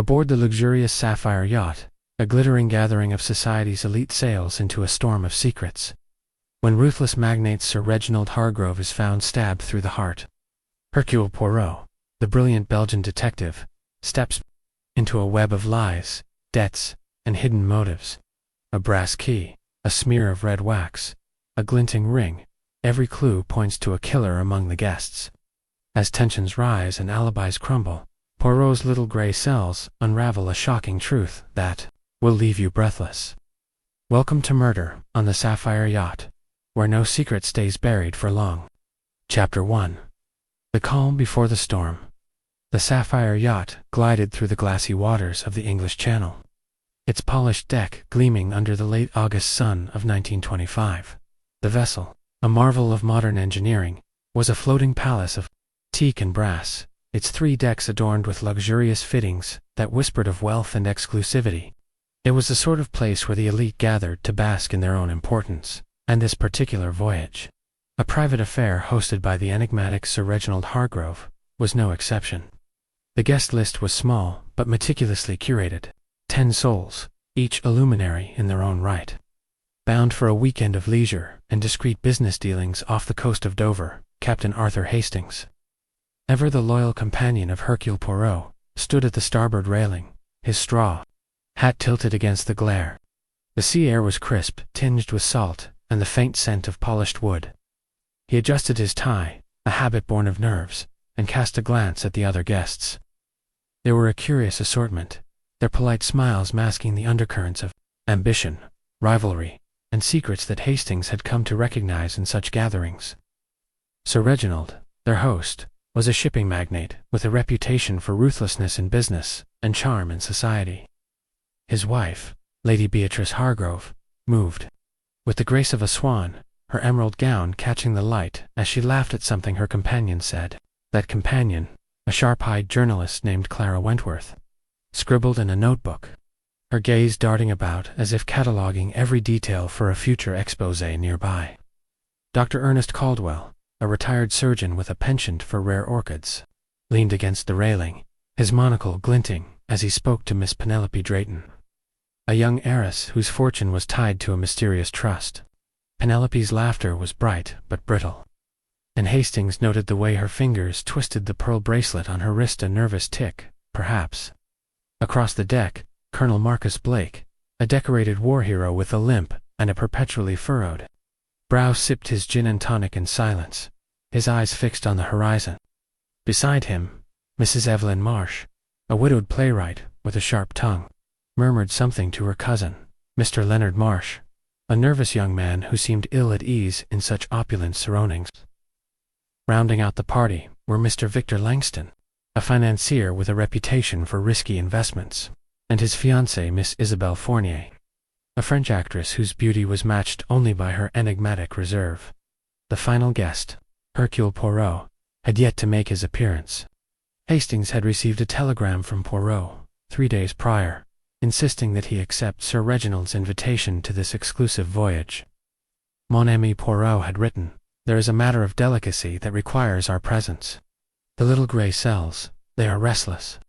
Aboard the luxurious sapphire yacht, a glittering gathering of society's elite sails into a storm of secrets. When ruthless magnate Sir Reginald Hargrove is found stabbed through the heart, Hercule Poirot, the brilliant Belgian detective, steps into a web of lies, debts, and hidden motives. A brass key, a smear of red wax, a glinting ring, every clue points to a killer among the guests. As tensions rise and alibis crumble, Poirot's little grey cells unravel a shocking truth that will leave you breathless. Welcome to Murder on the Sapphire Yacht, where no secret stays buried for long. Chapter 1. The Calm Before the Storm. The Sapphire Yacht glided through the glassy waters of the English Channel, its polished deck gleaming under the late August sun of 1925. The vessel, a marvel of modern engineering, was a floating palace of teak and brass, its 3 decks adorned with luxurious fittings that whispered of wealth and exclusivity. It was the sort of place where the elite gathered to bask in their own importance, and this particular voyage, a private affair hosted by the enigmatic Sir Reginald Hargrove, was no exception. The guest list was small but meticulously curated, 10 souls, each a luminary in their own right. Bound for a weekend of leisure and discreet business dealings off the coast of Dover, Captain Arthur Hastings, ever the loyal companion of Hercule Poirot, stood at the starboard railing, his straw hat tilted against the glare. The sea air was crisp, tinged with salt, and the faint scent of polished wood. He adjusted his tie, a habit born of nerves, and cast a glance at the other guests. They were a curious assortment, their polite smiles masking the undercurrents of ambition, rivalry, and secrets that Hastings had come to recognize in such gatherings. Sir Reginald, their host, was a shipping magnate with a reputation for ruthlessness in business and charm in society. His wife, Lady Beatrice Hargrove, moved with the grace of a swan, her emerald gown catching the light as she laughed at something her companion said. That companion, a sharp-eyed journalist named Clara Wentworth, scribbled in a notebook, her gaze darting about as if cataloging every detail for a future exposé nearby. Dr. Ernest Caldwell, a retired surgeon with a penchant for rare orchids, leaned against the railing, his monocle glinting as he spoke to Miss Penelope Drayton, a young heiress whose fortune was tied to a mysterious trust. Penelope's laughter was bright but brittle, and Hastings noted the way her fingers twisted the pearl bracelet on her wrist, a nervous tick, perhaps. Across the deck, Colonel Marcus Blake, a decorated war hero with a limp and a perpetually furrowed brow, sipped his gin and tonic in silence, his eyes fixed on the horizon. Beside him, Mrs. Evelyn Marsh, a widowed playwright with a sharp tongue, murmured something to her cousin, Mr. Leonard Marsh, a nervous young man who seemed ill at ease in such opulent surroundings. Rounding out the party were Mr. Victor Langston, a financier with a reputation for risky investments, and his fiancée Miss Isabelle Fournier, a French actress whose beauty was matched only by her enigmatic reserve. The final guest, Hercule Poirot, had yet to make his appearance. Hastings had received a telegram from Poirot 3 days prior, insisting that he accept Sir Reginald's invitation to this exclusive voyage. Mon ami Poirot had written, "There is a matter of delicacy that requires our presence. The little grey cells, they are restless."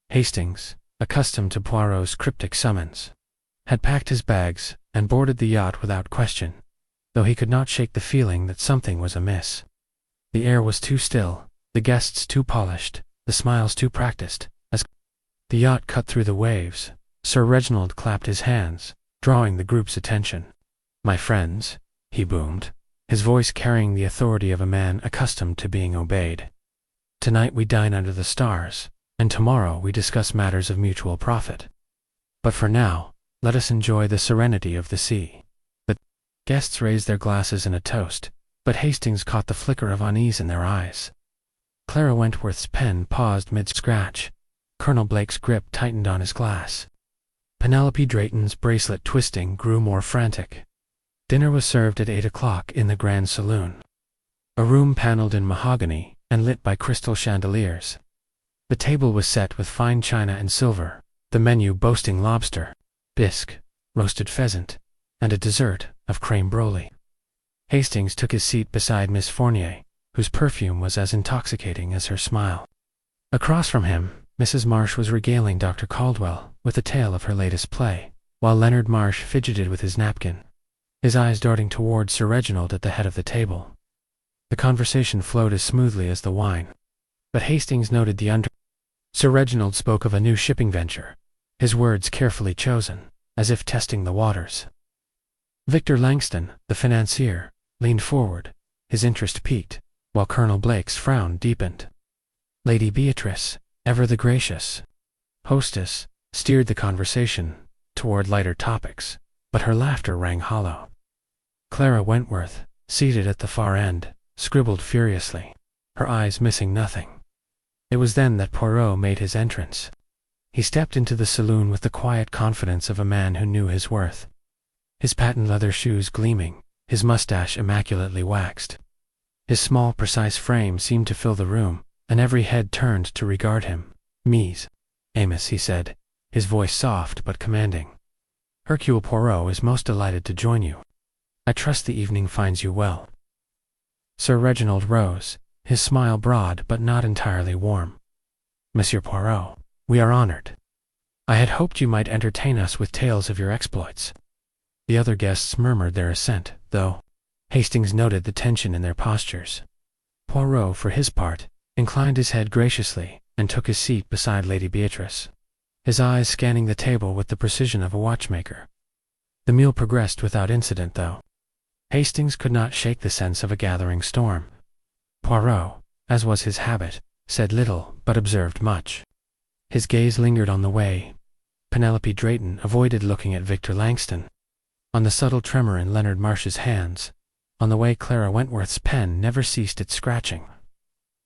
Hastings, accustomed to Poirot's cryptic summons, had packed his bags and boarded the yacht without question, though he could not shake the feeling that something was amiss. The air was too still, the guests too polished, the smiles too practiced. As the yacht cut through the waves, Sir Reginald clapped his hands, drawing the group's attention. "My friends," he boomed, his voice carrying the authority of a man accustomed to being obeyed. "Tonight we dine under the stars, and tomorrow we discuss matters of mutual profit. But for now, let us enjoy the serenity of the sea." The guests raised their glasses in a toast, but Hastings caught the flicker of unease in their eyes. Clara Wentworth's pen paused mid-scratch. Colonel Blake's grip tightened on his glass. Penelope Drayton's bracelet twisting grew more frantic. Dinner was served at 8 o'clock in the Grand Saloon, a room paneled in mahogany and lit by crystal chandeliers. The table was set with fine china and silver, the menu boasting lobster, bisque, roasted pheasant, and a dessert of creme brulee. Hastings took his seat beside Miss Fournier, whose perfume was as intoxicating as her smile. Across from him, Mrs. Marsh was regaling Dr. Caldwell with a tale of her latest play, while Leonard Marsh fidgeted with his napkin, his eyes darting toward Sir Reginald at the head of the table. The conversation flowed as smoothly as the wine, but Hastings noted the Sir Reginald spoke of a new shipping venture, his words carefully chosen, as if testing the waters. Victor Langston, the financier, leaned forward, his interest piqued, while Colonel Blake's frown deepened. Lady Beatrice, ever the gracious hostess, steered the conversation toward lighter topics, but her laughter rang hollow. Clara Wentworth, seated at the far end, scribbled furiously, her eyes missing nothing. It was then that Poirot made his entrance. He stepped into the saloon with the quiet confidence of a man who knew his worth. His patent leather shoes gleaming, his mustache immaculately waxed. His small, precise frame seemed to fill the room, and every head turned to regard him. "Mies, Amos," he said, his voice soft but commanding. "Hercule Poirot is most delighted to join you. I trust the evening finds you well." Sir Reginald rose, his smile broad but not entirely warm. "Monsieur Poirot, we are honored. I had hoped you might entertain us with tales of your exploits." The other guests murmured their assent, though Hastings noted the tension in their postures. Poirot, for his part, inclined his head graciously and took his seat beside Lady Beatrice, his eyes scanning the table with the precision of a watchmaker. The meal progressed without incident, though Hastings could not shake the sense of a gathering storm. Poirot, as was his habit, said little but observed much. His gaze lingered on the way Penelope Drayton avoided looking at Victor Langston, on the subtle tremor in Leonard Marsh's hands, on the way Clara Wentworth's pen never ceased its scratching.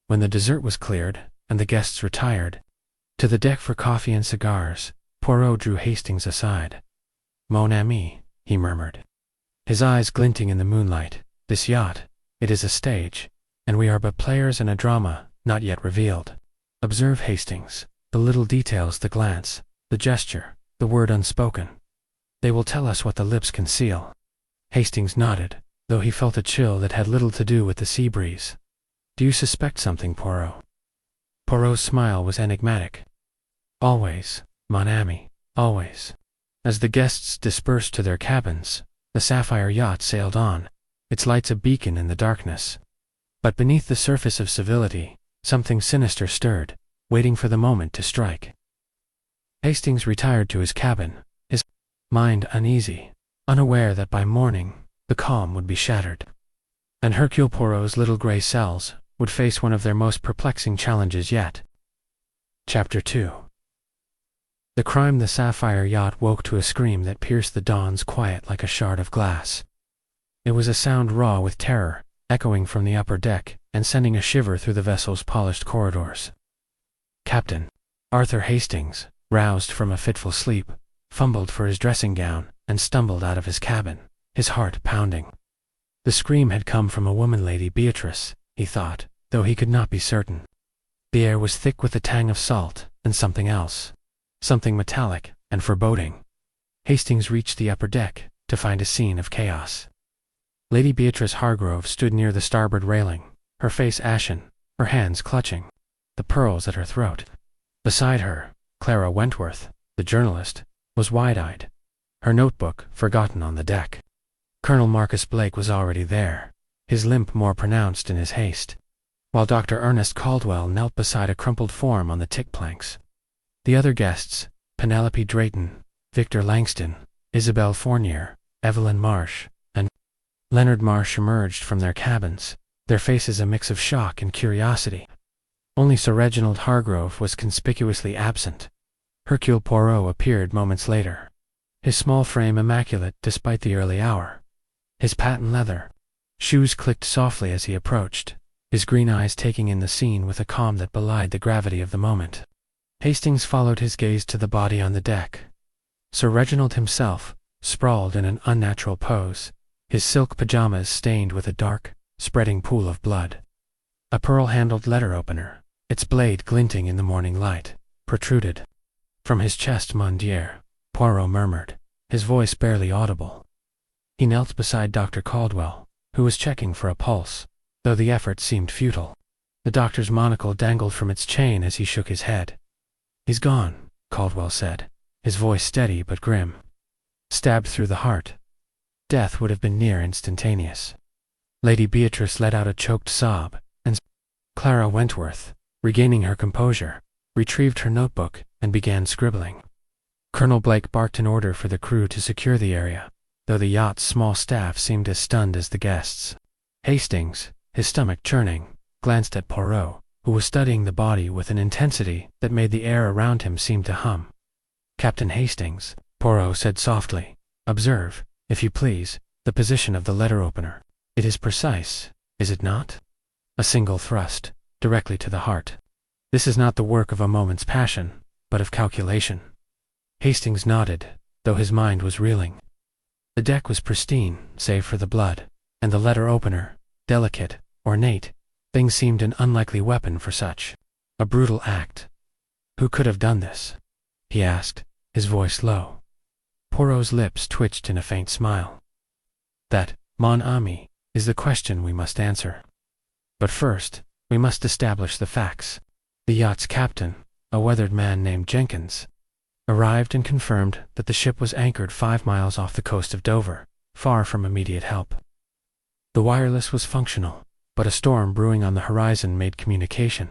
When the dessert was cleared, and the guests retired to the deck for coffee and cigars, Poirot drew Hastings aside. "Mon ami," he murmured, his eyes glinting in the moonlight, "this yacht, it is a stage, and we are but players in a drama not yet revealed. Observe, Hastings, the little details, the glance, the gesture, the word unspoken. They will tell us what the lips conceal." Hastings nodded, though he felt a chill that had little to do with the sea breeze. "Do you suspect something, Poirot?" Poirot's smile was enigmatic. "Always, mon ami, always." As the guests dispersed to their cabins, the sapphire yacht sailed on, its lights a beacon in the darkness. But beneath the surface of civility, something sinister stirred, waiting for the moment to strike. Hastings retired to his cabin, his mind uneasy, unaware that by morning the calm would be shattered, and Hercule Poirot's little gray cells would face one of their most perplexing challenges yet. Chapter 2. The crime the sapphire yacht woke to a scream that pierced the dawn's quiet like a shard of glass. It was a sound raw with terror, echoing from the upper deck and sending a shiver through the vessel's polished corridors. Captain Arthur Hastings, roused from a fitful sleep, fumbled for his dressing gown and stumbled out of his cabin, his heart pounding. The scream had come from a woman, Lady Beatrice, he thought, though he could not be certain. The air was thick with the tang of salt and something else, something metallic and foreboding. Hastings reached the upper deck to find a scene of chaos. Lady Beatrice Hargrove stood near the starboard railing, her face ashen, her hands clutching the pearls at her throat. Beside her, Clara Wentworth, the journalist, was wide-eyed, her notebook forgotten on the deck. Colonel Marcus Blake was already there, his limp more pronounced in his haste, while Dr. Ernest Caldwell knelt beside a crumpled form on the tick planks. The other guests, Penelope Drayton, Victor Langston, Isabel Fournier, Evelyn Marsh, and Leonard Marsh emerged from their cabins, their faces a mix of shock and curiosity. Only Sir Reginald Hargrove was conspicuously absent. Hercule Poirot appeared moments later, his small frame immaculate despite the early hour. His patent leather shoes clicked softly as he approached, his green eyes taking in the scene with a calm that belied the gravity of the moment. Hastings followed his gaze to the body on the deck. Sir Reginald himself, sprawled in an unnatural pose, his silk pajamas stained with a dark, spreading pool of blood. A pearl-handled letter opener, its blade glinting in the morning light, protruded from his chest. "Mon Dieu," Poirot murmured, his voice barely audible. He knelt beside Dr. Caldwell, who was checking for a pulse, though the effort seemed futile. The doctor's monocle dangled from its chain as he shook his head. "He's gone," Caldwell said, his voice steady but grim. "Stabbed through the heart. Death would have been near instantaneous." Lady Beatrice let out a choked sob, and Clara Wentworth, regaining her composure, retrieved her notebook and began scribbling. Colonel Blake barked an order for the crew to secure the area, though the yacht's small staff seemed as stunned as the guests. Hastings, his stomach churning, glanced at Poirot, who was studying the body with an intensity that made the air around him seem to hum. "Captain Hastings," Poirot said softly, "observe, if you please, the position of the letter opener. It is precise, is it not? A single thrust, directly to the heart. This is not the work of a moment's passion, but of calculation." Hastings nodded, though his mind was reeling. The deck was pristine, save for the blood, and the letter opener, delicate, ornate, thing seemed an unlikely weapon for such a brutal act. "Who could have done this?" he asked, his voice low. Poirot's lips twitched in a faint smile. "That, mon ami, is the question we must answer. But first, we must establish the facts. The yacht's captain, a weathered man named Jenkins, arrived and confirmed that the ship was anchored 5 miles off the coast of Dover, far from immediate help. The wireless was functional, but a storm brewing on the horizon made communication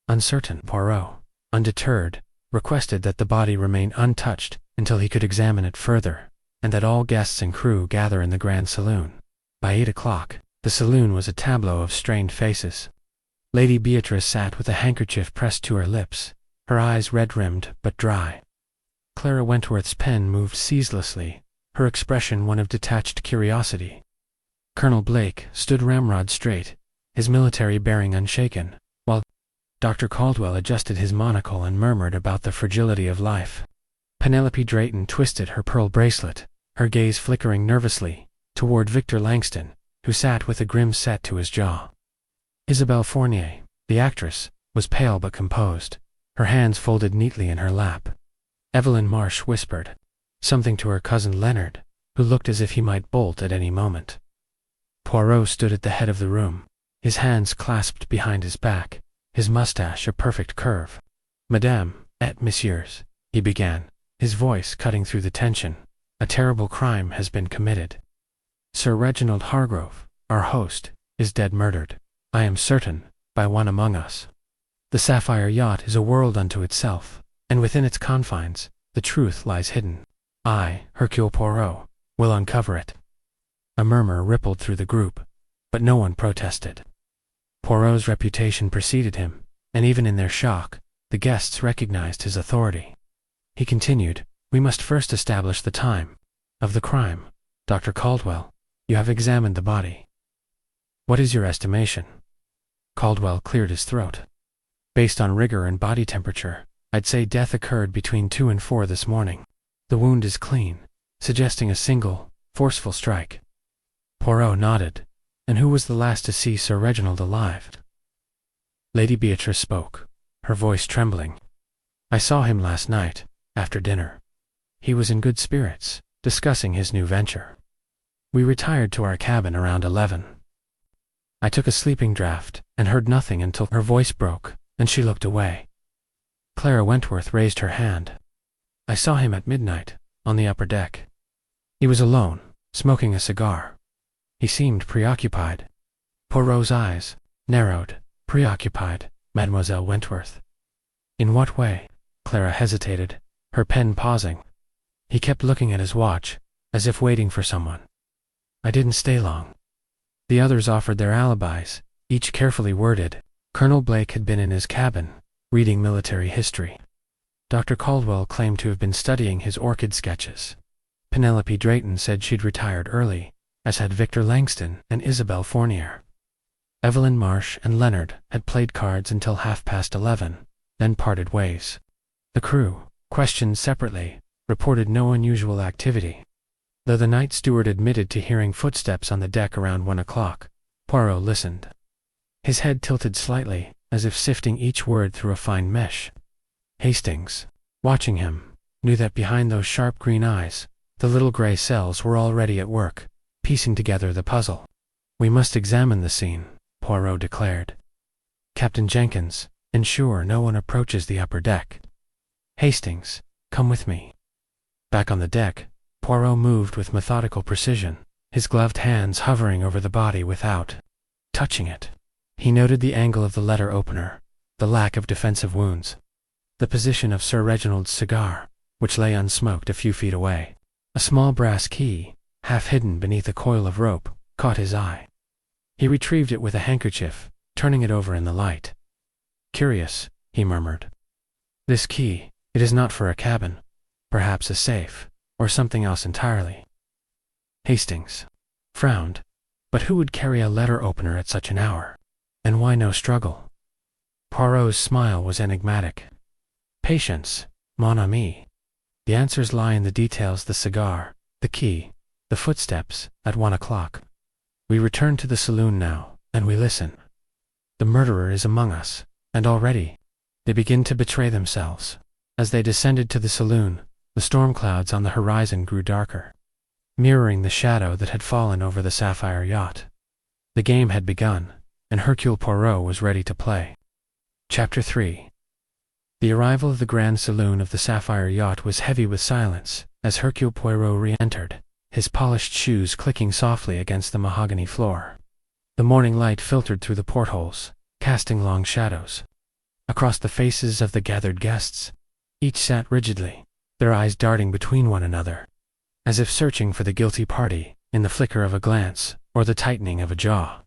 uncertain. Poirot, undeterred, requested that the body remain untouched until he could examine it further, and that all guests and crew gather in the Grand Saloon. By 8 o'clock, the saloon was a tableau of strained faces. Lady Beatrice sat with a handkerchief pressed to her lips, her eyes red-rimmed but dry. Clara Wentworth's pen moved ceaselessly, her expression one of detached curiosity. Colonel Blake stood ramrod straight, his military bearing unshaken, while Dr. Caldwell adjusted his monocle and murmured about the fragility of life. Penelope Drayton twisted her pearl bracelet, her gaze flickering nervously, toward Victor Langston, who sat with a grim set to his jaw. Isabelle Fournier, the actress, was pale but composed, her hands folded neatly in her lap. Evelyn Marsh whispered something to her cousin Leonard, who looked as if he might bolt at any moment. Poirot stood at the head of the room, his hands clasped behind his back, his mustache a perfect curve. "Madame, et messieurs," he began, his voice cutting through the tension, "a terrible crime has been committed. Sir Reginald Hargrove, our host, is dead murdered, I am certain, by one among us. The Sapphire Yacht is a world unto itself, and within its confines, the truth lies hidden. I, Hercule Poirot, will uncover it." A murmur rippled through the group, but no one protested. Poirot's reputation preceded him, and even in their shock, the guests recognized his authority. He continued, "We must first establish the time of the crime. Dr. Caldwell, you have examined the body. What is your estimation?" Caldwell cleared his throat. "Based on rigor and body temperature, I'd say death occurred between 2 and 4 this morning. The wound is clean, suggesting a single, forceful strike." Poirot nodded. "And who was the last to see Sir Reginald alive?" Lady Beatrice spoke, her voice trembling. "I saw him last night, after dinner. He was in good spirits, discussing his new venture. We retired to our cabin around 11. I took a sleeping draught and heard nothing until her voice broke, and she looked away." Clara Wentworth raised her hand. "I saw him at midnight, on the upper deck. He was alone, smoking a cigar. He seemed preoccupied." Poirot's eyes narrowed. "Preoccupied, Mademoiselle Wentworth? In what way?" Clara hesitated, her pen pausing. He kept looking at his watch, as if waiting for someone. "I didn't stay long." The others offered their alibis, each carefully worded. Colonel Blake had been in his cabin, reading military history. Dr. Caldwell claimed to have been studying his orchid sketches. Penelope Drayton said she'd retired early, as had Victor Langston and Isabelle Fournier. Evelyn Marsh and Leonard had played cards until 11:30, then parted ways. The crew, questioned separately, reported no unusual activity. Though the night steward admitted to hearing footsteps on the deck around 1 o'clock, Poirot listened. His head tilted slightly, as if sifting each word through a fine mesh. Hastings, watching him, knew that behind those sharp green eyes, the little gray cells were already at work, piecing together the puzzle. "We must examine the scene," Poirot declared. "Captain Jenkins, ensure no one approaches the upper deck." Hastings, come with me. Back on the deck, Poirot moved with methodical precision, his gloved hands hovering over the body without touching it. He noted the angle of the letter opener, the lack of defensive wounds, the position of Sir Reginald's cigar, which lay unsmoked a few feet away. A small brass key, half hidden beneath a coil of rope, caught his eye. He retrieved it with a handkerchief, turning it over in the light. Curious, he murmured. This key, it is not for a cabin, perhaps a safe, or something else entirely. Hastings frowned. But who would carry a letter opener at such an hour? And why no struggle? Poirot's smile was enigmatic. Patience, mon ami. The answers lie in the details: the cigar, the key, the footsteps, at 1 o'clock. We return to the saloon now, and we listen. The murderer is among us, and already they begin to betray themselves. As they descended to the saloon, the storm clouds on the horizon grew darker, mirroring the shadow that had fallen over the sapphire yacht. The game had begun, and Hercule Poirot was ready to play. Chapter 3. The arrival of the grand saloon of the sapphire yacht was heavy with silence as Hercule Poirot re-entered, his polished shoes clicking softly against the mahogany floor. The morning light filtered through the portholes, casting long shadows across the faces of the gathered guests. Each sat rigidly, their eyes darting between one another, as if searching for the guilty party in the flicker of a glance or the tightening of a jaw.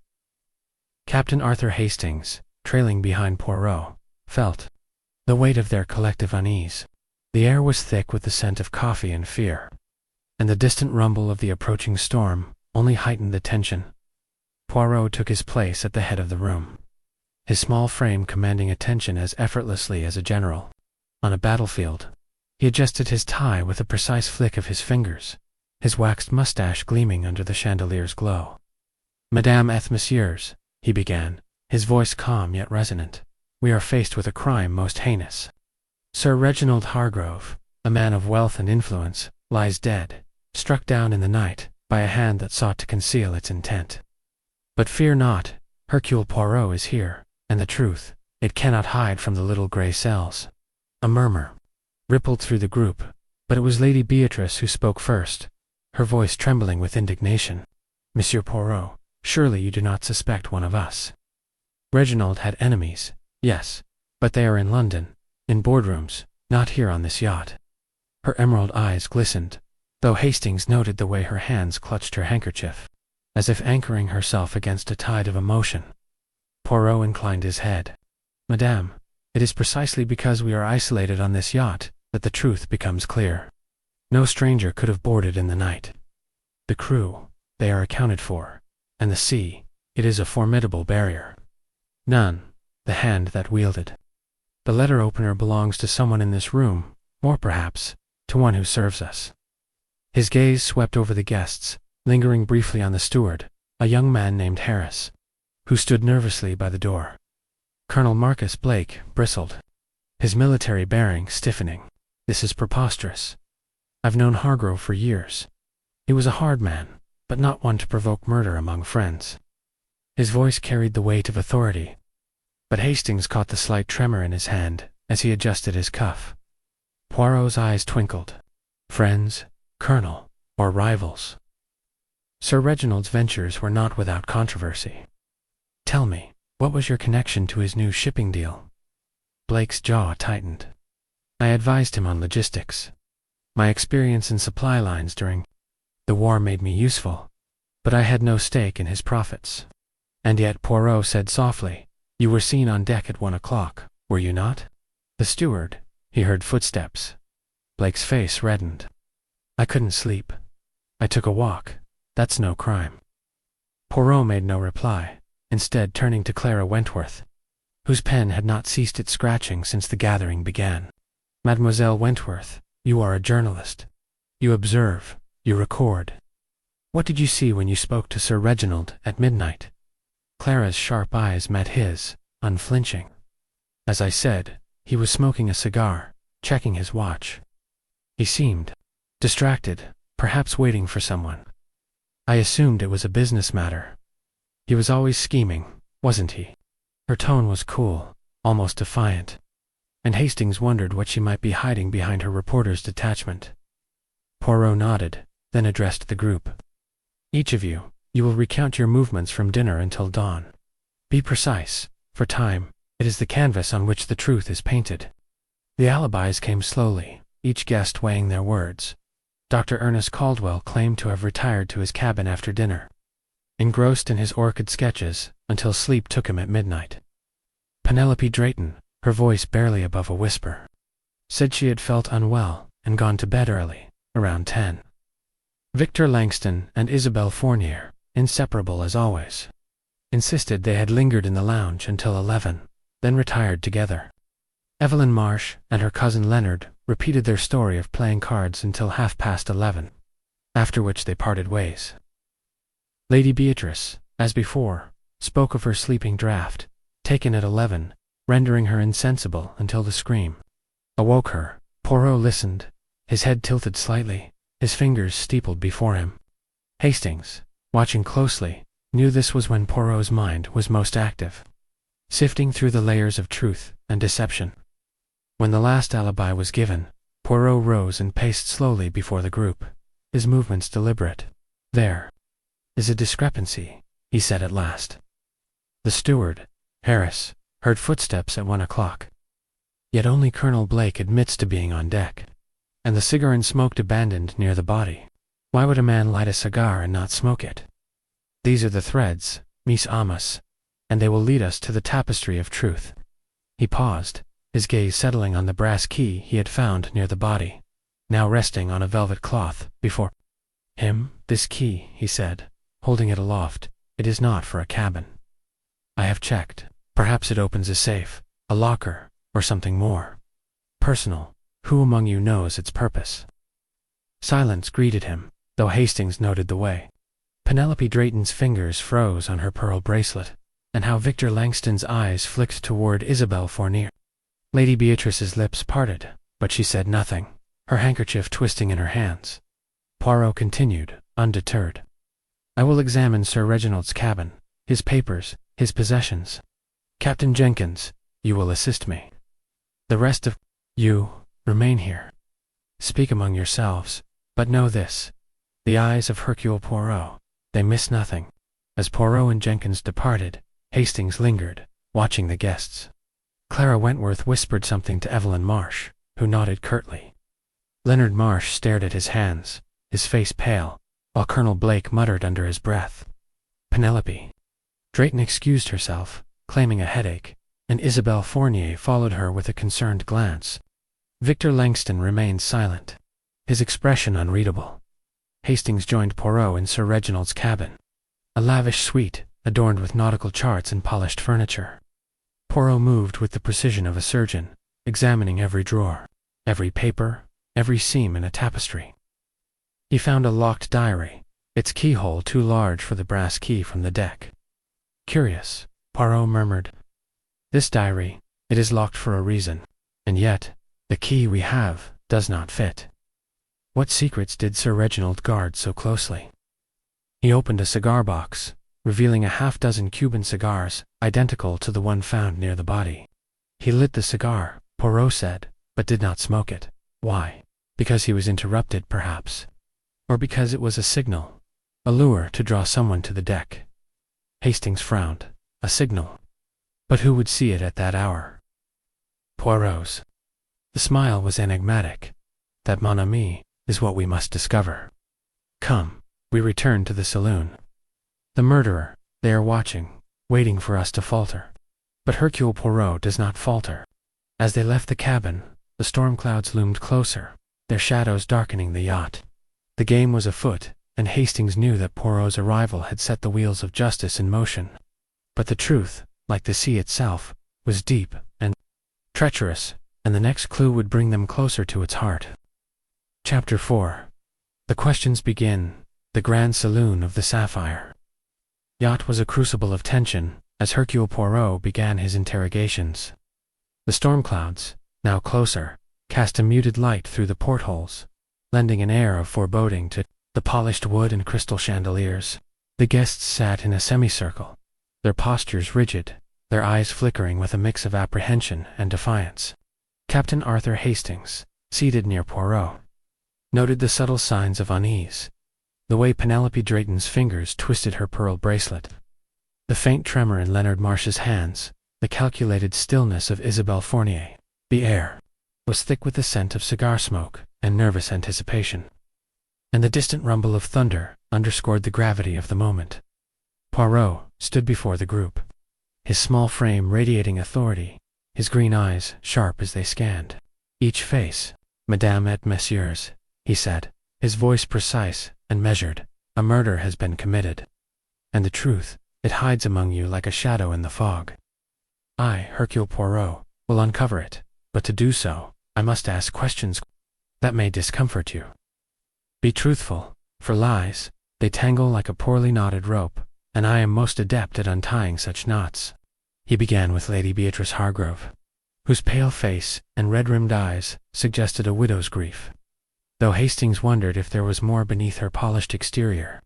Captain Arthur Hastings, trailing behind Poirot, felt the weight of their collective unease. The air was thick with the scent of coffee and fear, and the distant rumble of the approaching storm only heightened the tension. Poirot took his place at the head of the room, his small frame commanding attention as effortlessly as a general on a battlefield. He adjusted his tie with a precise flick of his fingers, his waxed mustache gleaming under the chandelier's glow. "Madame et messieurs," he began, his voice calm yet resonant, "we are faced with a crime most heinous. Sir Reginald Hargrove, a man of wealth and influence, lies dead, struck down in the night by a hand that sought to conceal its intent. But fear not, Hercule Poirot is here, and the truth, it cannot hide from the little grey cells." A murmur rippled through the group, but it was Lady Beatrice who spoke first, her voice trembling with indignation. "Monsieur Poirot, surely you do not suspect one of us. Reginald had enemies, yes, but they are in London, in boardrooms, not here on this yacht." Her emerald eyes glistened, though Hastings noted the way her hands clutched her handkerchief, as if anchoring herself against a tide of emotion. Poirot inclined his head. "Madame, it is precisely because we are isolated on this yacht that the truth becomes clear. No stranger could have boarded in the night. The crew, they are accounted for, and the sea, it is a formidable barrier. None, the hand that wielded the letter opener belongs to someone in this room, or perhaps to one who serves us." His gaze swept over the guests, lingering briefly on the steward, a young man named Harris, who stood nervously by the door. Colonel Marcus Blake bristled, his military bearing stiffening. "This is preposterous. I've known Hargrove for years. He was a hard man, but not one to provoke murder among friends." His voice carried the weight of authority, but Hastings caught the slight tremor in his hand as he adjusted his cuff. Poirot's eyes twinkled. Friends, Colonel, or rivals? Sir Reginald's ventures were not without controversy. "Tell me, what was your connection to his new shipping deal?" Blake's jaw tightened. "I advised him on logistics. My experience in supply lines during the war made me useful, but I had no stake in his profits." "And yet," Poirot said softly, "you were seen on deck at 1 o'clock, were you not?" The steward, he heard footsteps. Blake's face reddened. "I couldn't sleep. I took a walk. That's no crime." Poirot made no reply, instead turning to Clara Wentworth, whose pen had not ceased its scratching since the gathering began. "Mademoiselle Wentworth, you are a journalist. You observe, you record. What did you see when you spoke to Sir Reginald at midnight?" Clara's sharp eyes met his, unflinching. "As I said, he was smoking a cigar, checking his watch. He seemed distracted, perhaps waiting for someone. I assumed it was a business matter. He was always scheming, wasn't he?" Her tone was cool, almost defiant. and Hastings wondered what she might be hiding behind her reporter's detachment. Poirot nodded, then addressed the group. Each of you will recount your movements from dinner until dawn. Be precise, for time, it is the canvas on which the truth is painted. The alibis came slowly, each guest weighing their words. Dr. Ernest Caldwell claimed to have retired to his cabin after dinner, engrossed in his orchid sketches, until sleep took him at midnight. Penelope Drayton, her voice barely above a whisper, said she had felt unwell and gone to bed early, around 10. Victor Langston and Isabelle Fournier, inseparable as always, insisted they had lingered in the lounge until 11, then retired together. Evelyn Marsh and her cousin Leonard repeated their story of playing cards until 11:30, after which they parted ways. Lady Beatrice, as before, spoke of her sleeping draught, taken at 11, rendering her insensible until the scream awoke her. Poirot listened, his head tilted slightly, his fingers steepled before him. Hastings, watching closely, knew this was when Poirot's mind was most active, sifting through the layers of truth and deception. When the last alibi was given, Poirot rose and paced slowly before the group, his movements deliberate. "There is a discrepancy," he said at last. "The steward, Harris, heard footsteps at 1 o'clock. Yet only Colonel Blake admits to being on deck, and the cigar and smoked abandoned near the body. Why would a man light a cigar and not smoke it? These are the threads, Miss Amos, and they will lead us to the tapestry of truth." He paused, his gaze settling on the brass key he had found near the body, now resting on a velvet cloth before him. "This key," he said, holding it aloft, "it is not for a cabin. I have checked. Perhaps it opens a safe, a locker, or something more personal. Who among you knows its purpose?" Silence greeted him, though Hastings noted the way. Penelope Drayton's fingers froze on her pearl bracelet, and how Victor Langston's eyes flicked toward Isabelle Fournier. Lady Beatrice's lips parted, but she said nothing, her handkerchief twisting in her hands. Poirot continued, undeterred. "I will examine Sir Reginald's cabin, his papers, his possessions. Captain Jenkins, you will assist me. The rest of you remain here. Speak among yourselves, but know this: the eyes of Hercule Poirot, they miss nothing." As Poirot and Jenkins departed, Hastings lingered, watching the guests. Clara Wentworth whispered something to Evelyn Marsh, who nodded curtly. Leonard Marsh stared at his hands, his face pale, while Colonel Blake muttered under his breath. Penelope Drayton excused herself, claiming a headache, and Isabelle Fournier followed her with a concerned glance. Victor Langston remained silent, his expression unreadable. Hastings joined Poirot in Sir Reginald's cabin, a lavish suite adorned with nautical charts and polished furniture. Poirot moved with the precision of a surgeon, examining every drawer, every paper, every seam in a tapestry. He found a locked diary, its keyhole too large for the brass key from the deck. "Curious," Poirot murmured. "This diary, it is locked for a reason, and yet, the key we have does not fit. What secrets did Sir Reginald guard so closely?" He opened a cigar box, revealing a half-dozen Cuban cigars, identical to the one found near the body. He lit the cigar, Poirot said, but did not smoke it. Why? Because he was interrupted, perhaps. Or because it was a signal, a lure to draw someone to the deck. Hastings frowned. A signal. But who would see it at that hour? Poirot's. The smile was enigmatic. "That, mon ami, is what we must discover. Come." We returned to the saloon. "The murderer, they are watching, waiting for us to falter." But Hercule Poirot does not falter. As they left the cabin, the storm clouds loomed closer, their shadows darkening the yacht. The game was afoot, and Hastings knew that Poirot's arrival had set the wheels of justice in motion. But the truth, like the sea itself, was deep and treacherous, and the next clue would bring them closer to its heart. Chapter 4. The questions begin. The Grand Saloon of the Sapphire. Yacht was a crucible of tension as Hercule Poirot began his interrogations. The storm clouds, now closer, cast a muted light through the portholes, lending an air of foreboding to the polished wood and crystal chandeliers. The guests sat in a semicircle, their postures rigid, their eyes flickering with a mix of apprehension and defiance. Captain Arthur Hastings, seated near Poirot, noted the subtle signs of unease. The way Penelope Drayton's fingers twisted her pearl bracelet, the faint tremor in Leonard Marsh's hands, the calculated stillness of Isabelle Fournier. The air was thick with the scent of cigar smoke and nervous anticipation, and the distant rumble of thunder underscored the gravity of the moment. Poirot stood before the group, his small frame radiating authority, his green eyes sharp as they scanned each face. "Madame et messieurs," he said, his voice precise and measured, "a murder has been committed. And the truth, it hides among you like a shadow in the fog. I, Hercule Poirot, will uncover it, but to do so, I must ask questions that may discomfort you. Be truthful, for lies, they tangle like a poorly knotted rope, and I am most adept at untying such knots." He began with Lady Beatrice Hargrove, whose pale face and red-rimmed eyes suggested a widow's grief, though Hastings wondered if there was more beneath her polished exterior.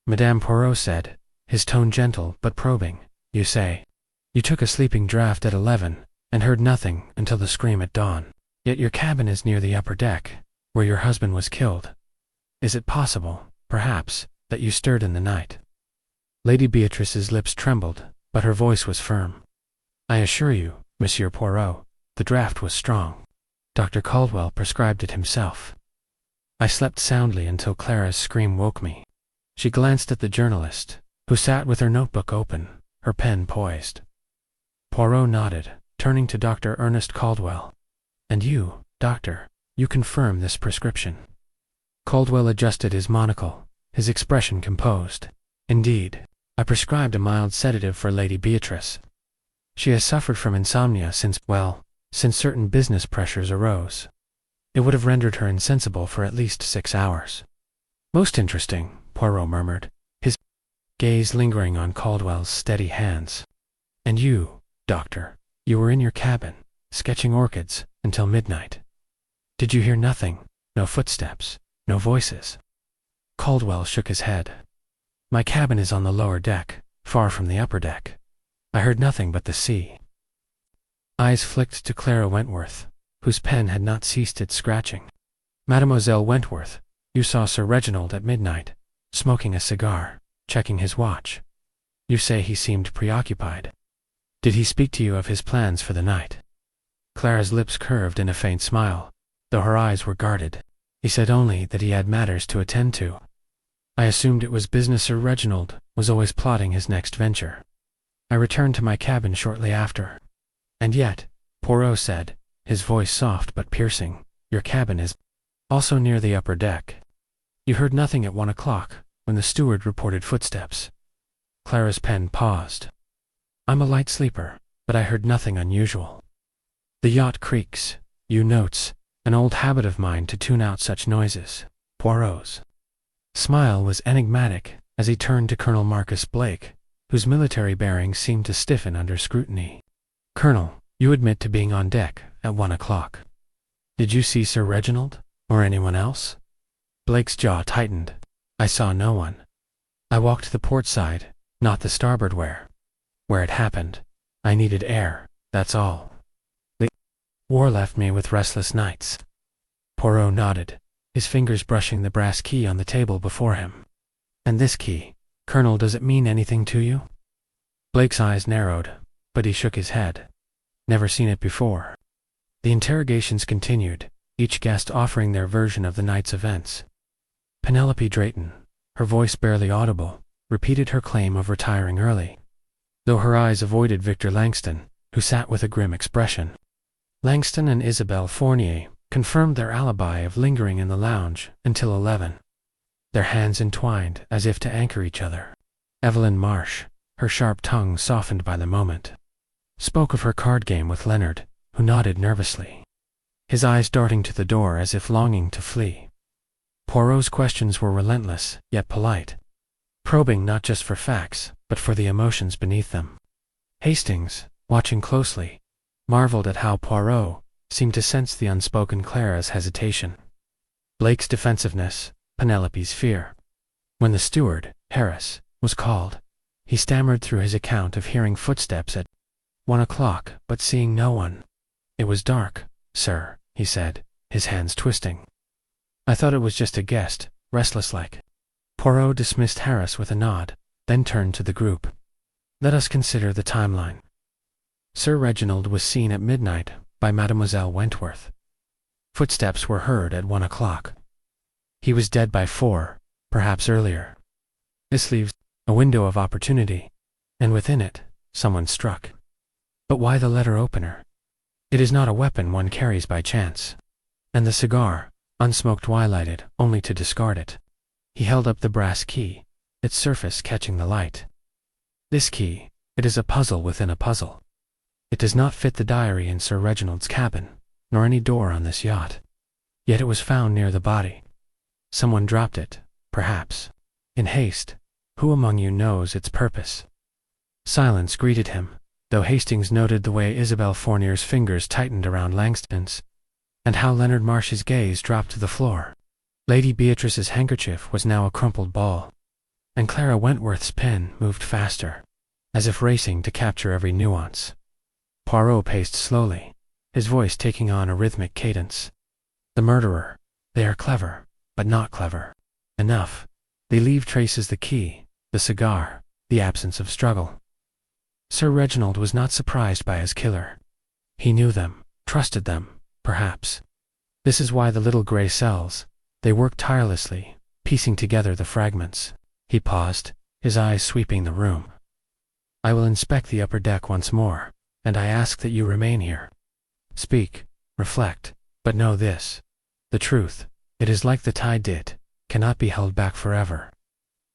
"Madame," Poirot said, his tone gentle but probing, "you say you took a sleeping draught at 11 and heard nothing until the scream at dawn. Yet your cabin is near the upper deck, where your husband was killed. Is it possible, perhaps, that you stirred in the night?" Lady Beatrice's lips trembled, but her voice was firm. "I assure you, Monsieur Poirot, the draught was strong. Dr. Caldwell prescribed it himself. I slept soundly until Clara's scream woke me." She glanced at the journalist, who sat with her notebook open, her pen poised. Poirot nodded, turning to Dr. Ernest Caldwell. "And you, doctor, you confirm this prescription?" Caldwell adjusted his monocle, his expression composed. "Indeed, I prescribed a mild sedative for Lady Beatrice. She has suffered from insomnia since certain business pressures arose. It would have rendered her insensible for at least 6 hours." "Most interesting," Poirot murmured, his gaze lingering on Caldwell's steady hands. "And you, doctor, you were in your cabin, sketching orchids, until midnight. Did you hear nothing? No footsteps? No voices?" Caldwell shook his head. "My cabin is on the lower deck, far from the upper deck. I heard nothing but the sea." Eyes flicked to Clara Wentworth, whose pen had not ceased its scratching. "Mademoiselle Wentworth, you saw Sir Reginald at midnight, smoking a cigar, checking his watch. You say he seemed preoccupied. Did he speak to you of his plans for the night?" Clara's lips curved in a faint smile, though her eyes were guarded. "He said only that he had matters to attend to. I assumed it was business. Sir Reginald was always plotting his next venture. I returned to my cabin shortly after." "And yet," Poirot said, his voice soft but piercing, "your cabin is also near the upper deck. You heard nothing at 1 o'clock, when the steward reported footsteps." Clara's pen paused. "I'm a light sleeper, but I heard nothing unusual. The yacht creaks, notes, an old habit of mine to tune out such noises." Poirot's smile was enigmatic as he turned to Colonel Marcus Blake, whose military bearing seemed to stiffen under scrutiny. "Colonel, you admit to being on deck at 1 o'clock. Did you see Sir Reginald, or anyone else?" Blake's jaw tightened. "I saw no one. I walked the port side, not the starboard where it happened. I needed air, that's all. The war left me with restless nights." Poirot nodded, his fingers brushing the brass key on the table before him. "And this key, Colonel, does it mean anything to you?" Blake's eyes narrowed, but he shook his head. "Never seen it before." The interrogations continued, each guest offering their version of the night's events. Penelope Drayton, her voice barely audible, repeated her claim of retiring early, though her eyes avoided Victor Langston, who sat with a grim expression. Langston and Isabelle Fournier confirmed their alibi of lingering in the lounge until 11, their hands entwined as if to anchor each other. Evelyn Marsh, her sharp tongue softened by the moment, spoke of her card game with Leonard, who nodded nervously, his eyes darting to the door as if longing to flee. Poirot's questions were relentless, yet polite, probing not just for facts, but for the emotions beneath them. Hastings, watching closely, marveled at how Poirot seemed to sense the unspoken Clara's hesitation, Blake's defensiveness, Penelope's fear. When the steward, Harris, was called, he stammered through his account of hearing footsteps at 1 o'clock but seeing no one. It was dark, "Sir," he said, his hands twisting. "I thought it was just a guest, restless like." Poirot dismissed Harris with a nod, then turned to the group. "Let us consider the timeline. Sir Reginald was seen at midnight by Mademoiselle Wentworth. Footsteps were heard at 1 o'clock. He was dead by 4, perhaps earlier. This leaves a window of opportunity, and within it, someone struck. But why the letter opener? It is not a weapon one carries by chance. And the cigar, unsmoked, why lighted only to discard it? He held up the brass key, its surface catching the light. This key, it is a puzzle within a puzzle. It does not fit the diary in Sir Reginald's cabin, nor any door on this yacht. Yet it was found near the body. Someone dropped it, perhaps, in haste. Who among you knows its purpose? Silence greeted him, though Hastings noted the way Isabel Fournier's fingers tightened around Langston's, and how Leonard Marsh's gaze dropped to the floor. Lady Beatrice's handkerchief was now a crumpled ball, and Clara Wentworth's pen moved faster, as if racing to capture every nuance. Poirot paced slowly, his voice taking on a rhythmic cadence. The murderer. They are clever, but not clever enough. They leave traces: the key, the cigar, the absence of struggle. Sir Reginald was not surprised by his killer. He knew them, trusted them, perhaps. This is why the little grey cells, they worked tirelessly, piecing together the fragments. He paused, his eyes sweeping the room. "I will inspect the upper deck once more, and I ask that you remain here. Speak, reflect, but know this. The truth, it is like the tide did, cannot be held back forever."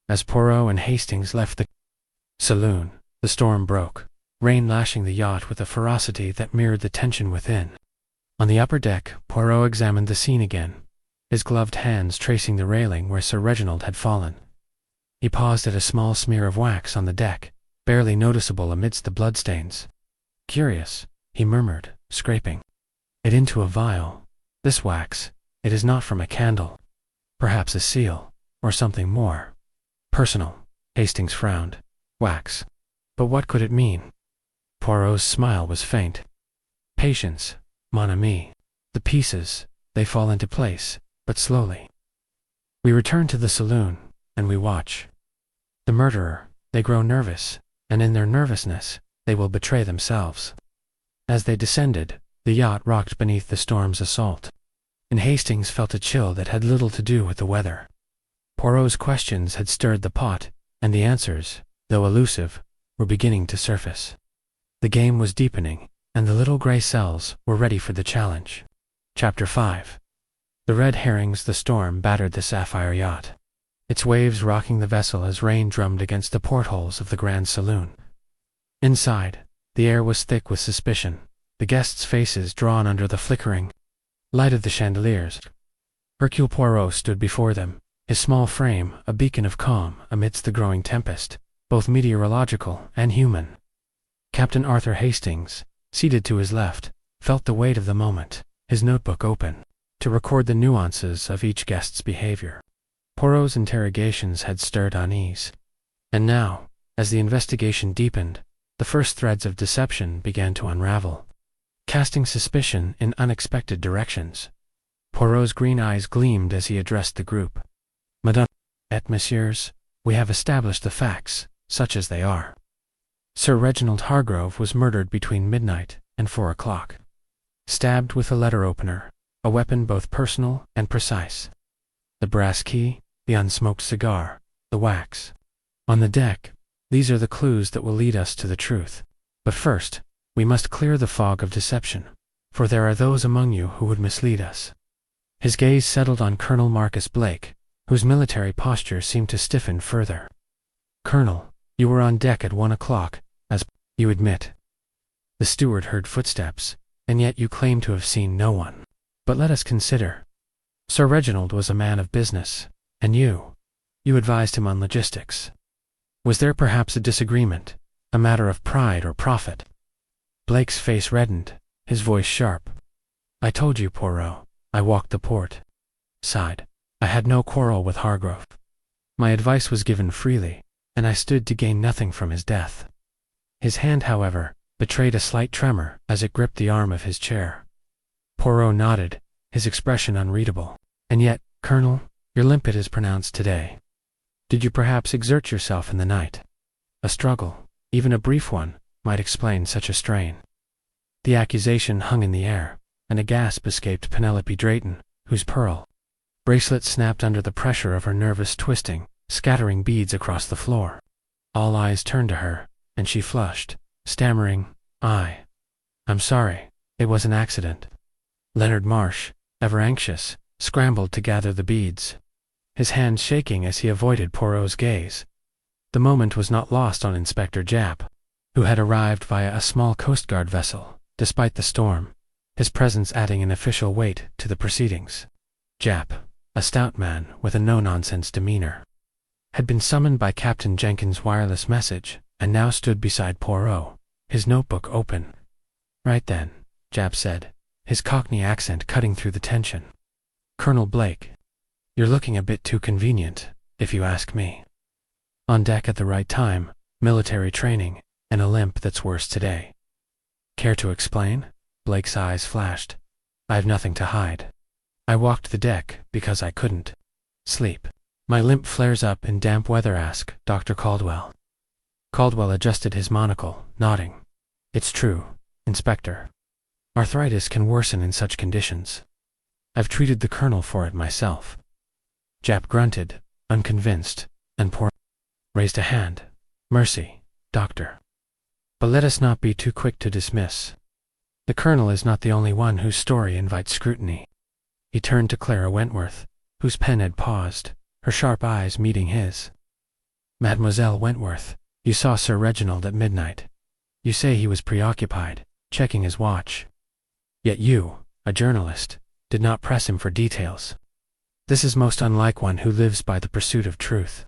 As Poirot and Hastings left the saloon, the storm broke, rain lashing the yacht with a ferocity that mirrored the tension within. On the upper deck, Poirot examined the scene again, his gloved hands tracing the railing where Sir Reginald had fallen. He paused at a small smear of wax on the deck, barely noticeable amidst the bloodstains. "Curious," he murmured, scraping it into a vial. "This wax, it is not from a candle. Perhaps a seal, or something more personal." Hastings frowned. "Wax. But what could it mean?" Poirot's smile was faint. "Patience, mon ami. The pieces, they fall into place, but slowly. We return to the saloon, and we watch. The murderer, they grow nervous, and in their nervousness, they will betray themselves." As they descended, the yacht rocked beneath the storm's assault, and Hastings felt a chill that had little to do with the weather. Poirot's questions had stirred the pot, and the answers, though elusive, were beginning to surface. The game was deepening, and the little grey cells were ready for the challenge. Chapter 5. The red herrings. The storm battered the sapphire yacht, its waves rocking the vessel as rain drummed against the portholes of the grand saloon. Inside, the air was thick with suspicion, the guests' faces drawn under the flickering light of the chandeliers. Hercule Poirot stood before them, his small frame a beacon of calm amidst the growing tempest, both meteorological and human. Captain Arthur Hastings, seated to his left, felt the weight of the moment, his notebook open, to record the nuances of each guest's behavior. Poirot's interrogations had stirred unease, and now, as the investigation deepened, the first threads of deception began to unravel, casting suspicion in unexpected directions. Poirot's green eyes gleamed as he addressed the group. "Madame et messieurs, we have established the facts, such as they are. Sir Reginald Hargrove was murdered between midnight and 4 o'clock. Stabbed with a letter opener, a weapon both personal and precise. The brass key, the unsmoked cigar, the wax. On the deck, these are the clues that will lead us to the truth. But first, we must clear the fog of deception, for there are those among you who would mislead us." His gaze settled on Colonel Marcus Blake, whose military posture seemed to stiffen further. "Colonel, you were on deck at 1 o'clock, as you admit. The steward heard footsteps, and yet you claim to have seen no one. But let us consider. Sir Reginald was a man of business, and you advised him on logistics. Was there perhaps a disagreement, a matter of pride or profit?" Blake's face reddened, his voice sharp. "I told you, Poirot, I walked the port." Sighed. "I had no quarrel with Hargrove. My advice was given freely, and I stood to gain nothing from his death." His hand, however, betrayed a slight tremor as it gripped the arm of his chair. Poirot nodded, his expression unreadable. And yet, Colonel, your limpet is pronounced today. Did you perhaps exert yourself in the night? A struggle, even a brief one, might explain such a strain. The accusation hung in the air, and a gasp escaped Penelope Drayton, whose pearl bracelet snapped under the pressure of her nervous twisting, scattering beads across the floor. All eyes turned to her, and she flushed, stammering, I'm sorry, it was an accident. Leonard Marsh, ever anxious, scrambled to gather the beads, his hands shaking as he avoided Poirot's gaze. The moment was not lost on Inspector Japp, who had arrived via a small Coast Guard vessel, despite the storm, his presence adding an official weight to the proceedings. Japp, a stout man with a no-nonsense demeanor, had been summoned by Captain Jenkins' wireless message, and now stood beside Poirot, his notebook open. Right then, Japp said, his Cockney accent cutting through the tension. Colonel Blake, you're looking a bit too convenient, if you ask me. On deck at the right time, military training, and a limp that's worse today. Care to explain? Blake's eyes flashed. I've nothing to hide. I walked the deck because I couldn't sleep. My limp flares up in damp weather, ask Dr. Caldwell. Caldwell adjusted his monocle, nodding. It's true, Inspector. Arthritis can worsen in such conditions. I've treated the Colonel for it myself. Japp grunted, unconvinced, and Poirot raised a hand. Mercy, Doctor. But let us not be too quick to dismiss. The Colonel is not the only one whose story invites scrutiny. He turned to Clara Wentworth, whose pen had paused, her sharp eyes meeting his. Mademoiselle Wentworth, you saw Sir Reginald at midnight. You say he was preoccupied, checking his watch. Yet you, a journalist, did not press him for details. This is most unlike one who lives by the pursuit of truth.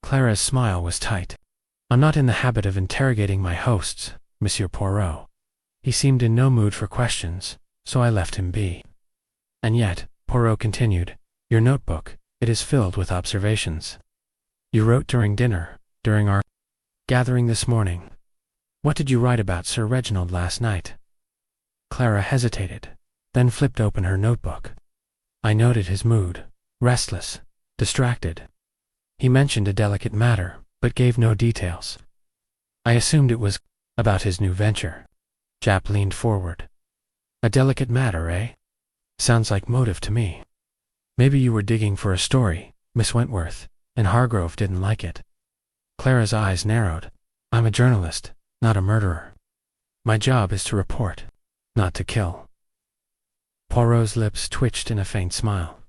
Clara's smile was tight. I'm not in the habit of interrogating my hosts, Monsieur Poirot. He seemed in no mood for questions, so I left him be. And yet, Poirot continued, your notebook, it is filled with observations. You wrote during dinner, during our gathering this morning. What did you write about Sir Reginald last night? Clara hesitated, then flipped open her notebook. I noted his mood, restless, distracted. He mentioned a delicate matter, but gave no details. I assumed it was about his new venture. Japp leaned forward. A delicate matter, eh? Sounds like motive to me. Maybe you were digging for a story, Miss Wentworth, and Hargrove didn't like it. Clara's eyes narrowed. I'm a journalist, not a murderer. My job is to report, not to kill. Poirot's lips twitched in a faint smile.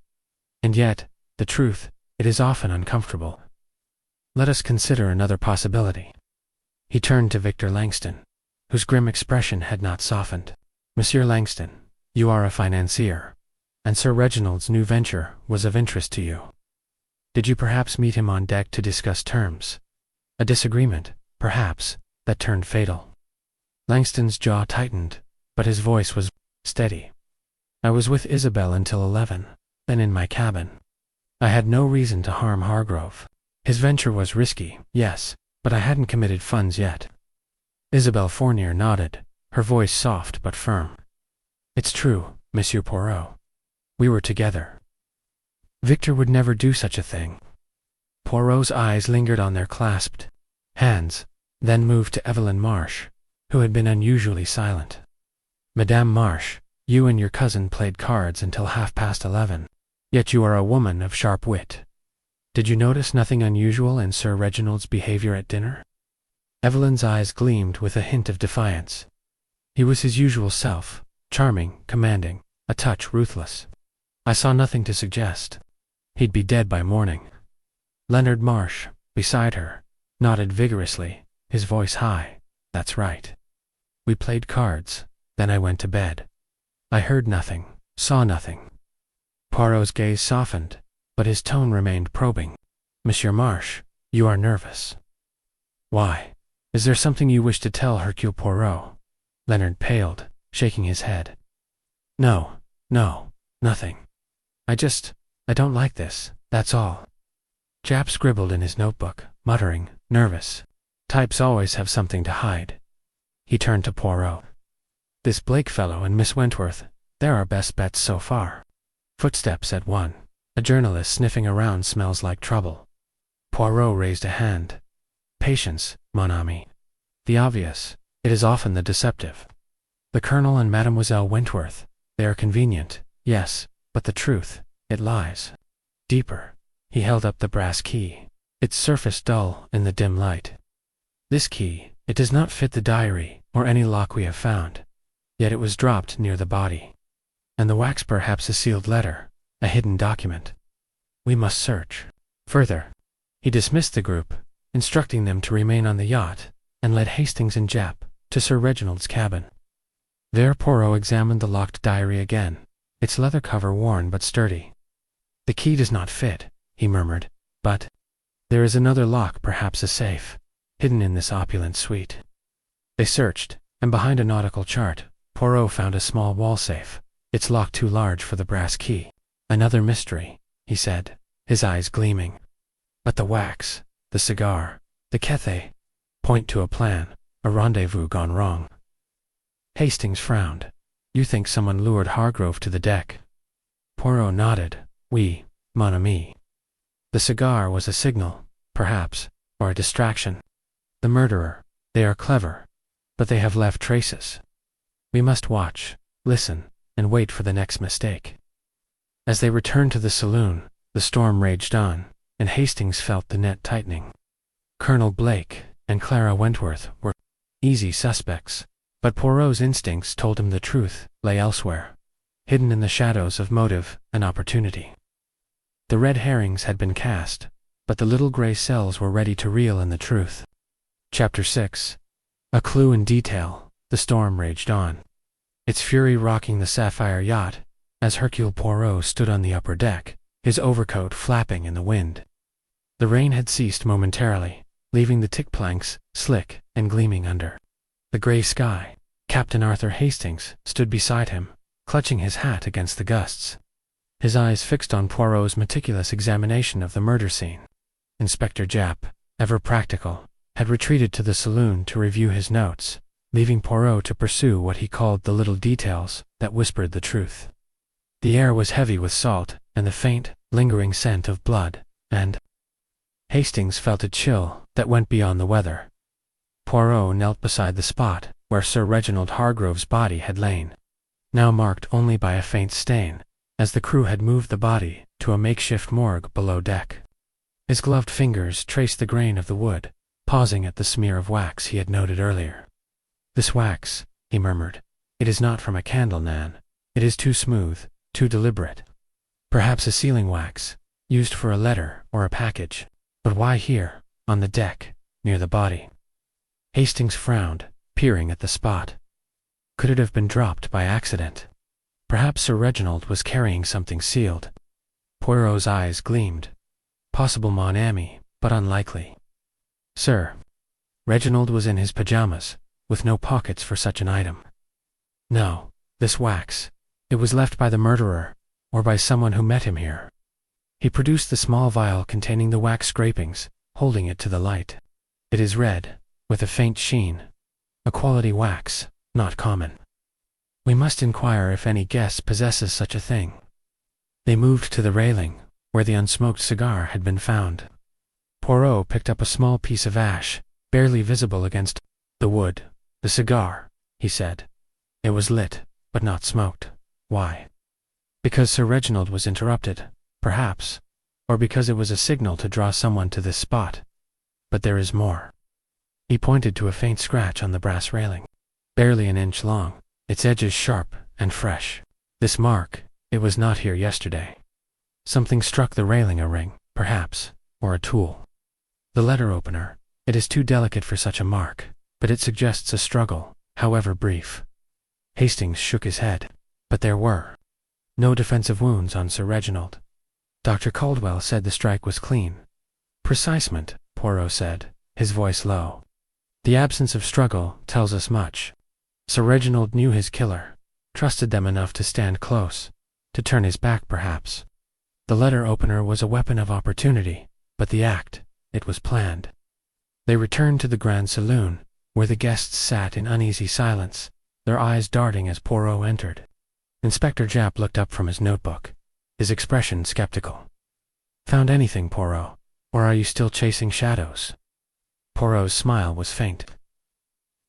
And yet, the truth, it is often uncomfortable. Let us consider another possibility. He turned to Victor Langston, whose grim expression had not softened. Monsieur Langston, you are a financier, and Sir Reginald's new venture was of interest to you. Did you perhaps meet him on deck to discuss terms? A disagreement, perhaps, that turned fatal. Langston's jaw tightened, but his voice was steady. I was with Isabel until 11, then in my cabin. I had no reason to harm Hargrove. His venture was risky, yes, but I hadn't committed funds yet. Isabel Fournier nodded, her voice soft but firm. It's true, Monsieur Poirot. We were together. Victor would never do such a thing. Poirot's eyes lingered on their clasped hands, then moved to Evelyn Marsh, who had been unusually silent. Madame Marsh, you and your cousin played cards until 11:30, yet you are a woman of sharp wit. Did you notice nothing unusual in Sir Reginald's behavior at dinner? Evelyn's eyes gleamed with a hint of defiance. He was his usual self, charming, commanding, a touch ruthless. I saw nothing to suggest. He'd be dead by morning. Leonard Marsh, beside her, nodded vigorously, his voice high. That's right. We played cards, then I went to bed. I heard nothing, saw nothing. Poirot's gaze softened, but his tone remained probing. Monsieur Marsh, you are nervous. Why? Is there something you wish to tell Hercule Poirot? Leonard paled, shaking his head. No, nothing. I don't like this, that's all. Japp scribbled in his notebook, muttering, nervous. Types always have something to hide. He turned to Poirot. This Blake fellow and Miss Wentworth, They're our best bets so far. Footsteps at one. A journalist sniffing around smells like trouble. Poirot raised a hand. Patience, mon ami. The obvious. It is often the deceptive. The Colonel and Mademoiselle Wentworth. They are convenient, yes, but the truth, it lies deeper. He held up the brass key. Its surface dull in the dim light. This key, it does not fit the diary or any lock we have found. Yet it was dropped near the body. And the wax perhaps a sealed letter, a hidden document. We must search. Further. He dismissed the group, instructing them to remain on the yacht, and led Hastings and Japp to Sir Reginald's cabin. There Poirot examined the locked diary again, its leather cover worn but sturdy. The key does not fit, he murmured, but there is another lock, perhaps a safe, hidden in this opulent suite. They searched, and behind a nautical chart, Poirot found a small wall safe, its lock too large for the brass key. Another mystery, he said, his eyes gleaming. But the wax, the cigar, the Cathay, point to a plan, a rendezvous gone wrong. Hastings frowned. You think someone lured Hargrove to the deck? Poirot nodded. Oui, mon ami. The cigar was a signal, perhaps, or a distraction. The murderer, they are clever, but they have left traces. We must watch, listen, and wait for the next mistake. As they returned to the saloon, the storm raged on, and Hastings felt the net tightening. Colonel Blake and Clara Wentworth were easy suspects, but Poirot's instincts told him the truth lay elsewhere, hidden in the shadows of motive and opportunity. The red herrings had been cast, but the little gray cells were ready to reel in the truth. Chapter 6. A clue in detail. The storm raged on, its fury rocking the sapphire yacht, as Hercule Poirot stood on the upper deck, his overcoat flapping in the wind. The rain had ceased momentarily, leaving the tick planks slick and gleaming under the gray sky. Captain Arthur Hastings stood beside him, clutching his hat against the gusts, his eyes fixed on Poirot's meticulous examination of the murder scene. Inspector Japp, ever practical, had retreated to the saloon to review his notes, leaving Poirot to pursue what he called the little details that whispered the truth. The air was heavy with salt and the faint, lingering scent of blood, and Hastings felt a chill that went beyond the weather. Poirot knelt beside the spot where Sir Reginald Hargrove's body had lain, now marked only by a faint stain, as the crew had moved the body to a makeshift morgue below deck. His gloved fingers traced the grain of the wood, pausing at the smear of wax he had noted earlier. This wax, he murmured, it is not from a candle, Nan. It is too smooth, too deliberate. Perhaps a sealing wax, used for a letter or a package. But why here, on the deck, near the body? Hastings frowned, peering at the spot. Could it have been dropped by accident? Perhaps Sir Reginald was carrying something sealed. Poirot's eyes gleamed. Possible, mon ami, but unlikely. Sir. Reginald was in his pajamas, with no pockets for such an item. No, this wax. It was left by the murderer, or by someone who met him here. He produced the small vial containing the wax scrapings, holding it to the light. It is red, with a faint sheen. A quality wax, not common. We must inquire if any guest possesses such a thing. They moved to the railing, where the unsmoked cigar had been found. Poirot picked up a small piece of ash, barely visible against the wood. The cigar, he said. It was lit, but not smoked. Why? Because Sir Reginald was interrupted, perhaps, or because it was a signal to draw someone to this spot. But there is more. He pointed to a faint scratch on the brass railing, barely an inch long, its edges sharp and fresh. This mark, it was not here yesterday. Something struck the railing, a ring, perhaps, or a tool. The letter opener, it is too delicate for such a mark, but it suggests a struggle, however brief. Hastings shook his head, but there were no defensive wounds on Sir Reginald. Dr. Caldwell said the strike was clean. Precisement, Poirot said, his voice low. The absence of struggle tells us much. Sir Reginald knew his killer, trusted them enough to stand close, to turn his back perhaps. The letter opener was a weapon of opportunity, but the act, it was planned. They returned to the Grand Saloon, where the guests sat in uneasy silence, their eyes darting as Poirot entered. Inspector Japp looked up from his notebook, his expression skeptical. "Found anything, Poirot? Or are you still chasing shadows?" Poirot's smile was faint.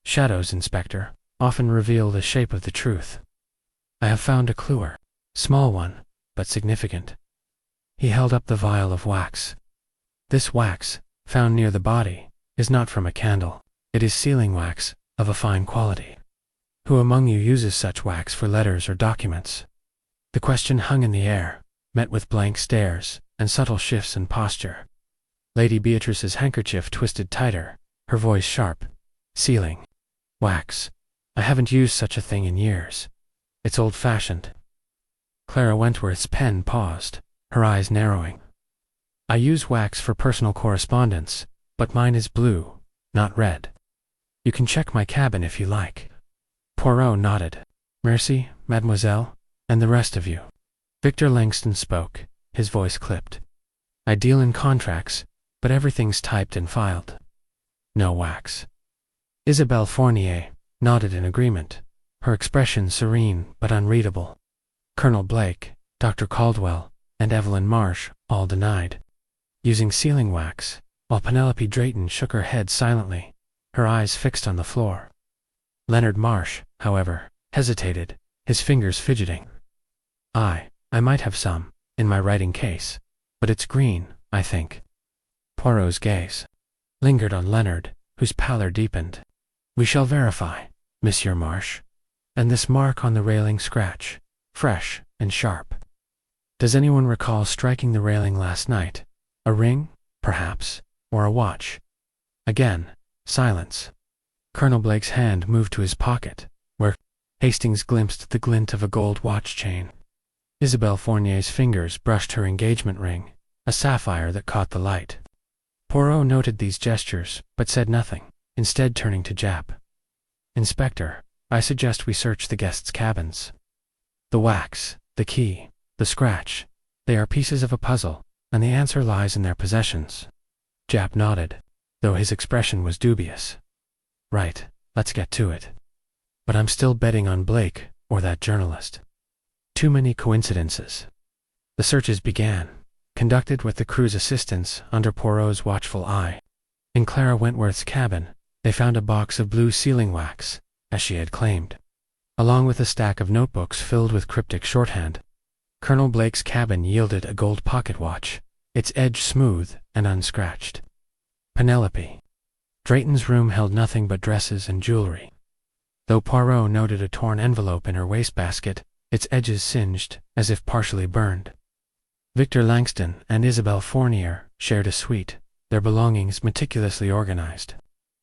"Shadows, Inspector, often reveal the shape of the truth. I have found a clue. Small one, but significant." He held up the vial of wax. "This wax, found near the body, is not from a candle. It is sealing wax, of a fine quality. Who among you uses such wax for letters or documents?" The question hung in the air, met with blank stares and subtle shifts in posture. Lady Beatrice's handkerchief twisted tighter, her voice sharp. "Sealing wax. I haven't used such a thing in years. It's old-fashioned." Clara Wentworth's pen paused, her eyes narrowing. "I use wax for personal correspondence, but mine is blue, not red. You can check my cabin if you like." Poirot nodded. "Merci, mademoiselle, and the rest of you." Victor Langston spoke, his voice clipped. "I deal in contracts, but everything's typed and filed. No wax." Isabelle Fournier nodded in agreement, her expression serene but unreadable. Colonel Blake, Dr. Caldwell, and Evelyn Marsh all denied using sealing wax, while Penelope Drayton shook her head silently, her eyes fixed on the floor. Leonard Marsh, however, hesitated, his fingers fidgeting. I might have some, in my writing case, but it's green, I think." Poirot's gaze lingered on Leonard, whose pallor deepened. "We shall verify, Monsieur Marsh. And this mark on the railing scratch, fresh and sharp. Does anyone recall striking the railing last night? A ring, perhaps, or a watch?" Again, silence. Colonel Blake's hand moved to his pocket, where Hastings glimpsed the glint of a gold watch chain. Isabelle Fournier's fingers brushed her engagement ring, a sapphire that caught the light. Poirot noted these gestures, but said nothing, instead turning to Japp. "Inspector, I suggest we search the guests' cabins. The wax, the key, the scratch, they are pieces of a puzzle, and the answer lies in their possessions." Japp nodded, though his expression was dubious. "Right, let's get to it. But I'm still betting on Blake or that journalist. Too many coincidences." The searches began, conducted with the crew's assistance under Poirot's watchful eye. In Clara Wentworth's cabin, they found a box of blue sealing wax, as she had claimed, along with a stack of notebooks filled with cryptic shorthand. Colonel Blake's cabin yielded a gold pocket watch, its edge smooth and unscratched. Penelope Drayton's room held nothing but dresses and jewelry. Though Poirot noted a torn envelope in her wastebasket, its edges singed, as if partially burned. Victor Langston and Isabelle Fournier shared a suite, their belongings meticulously organized,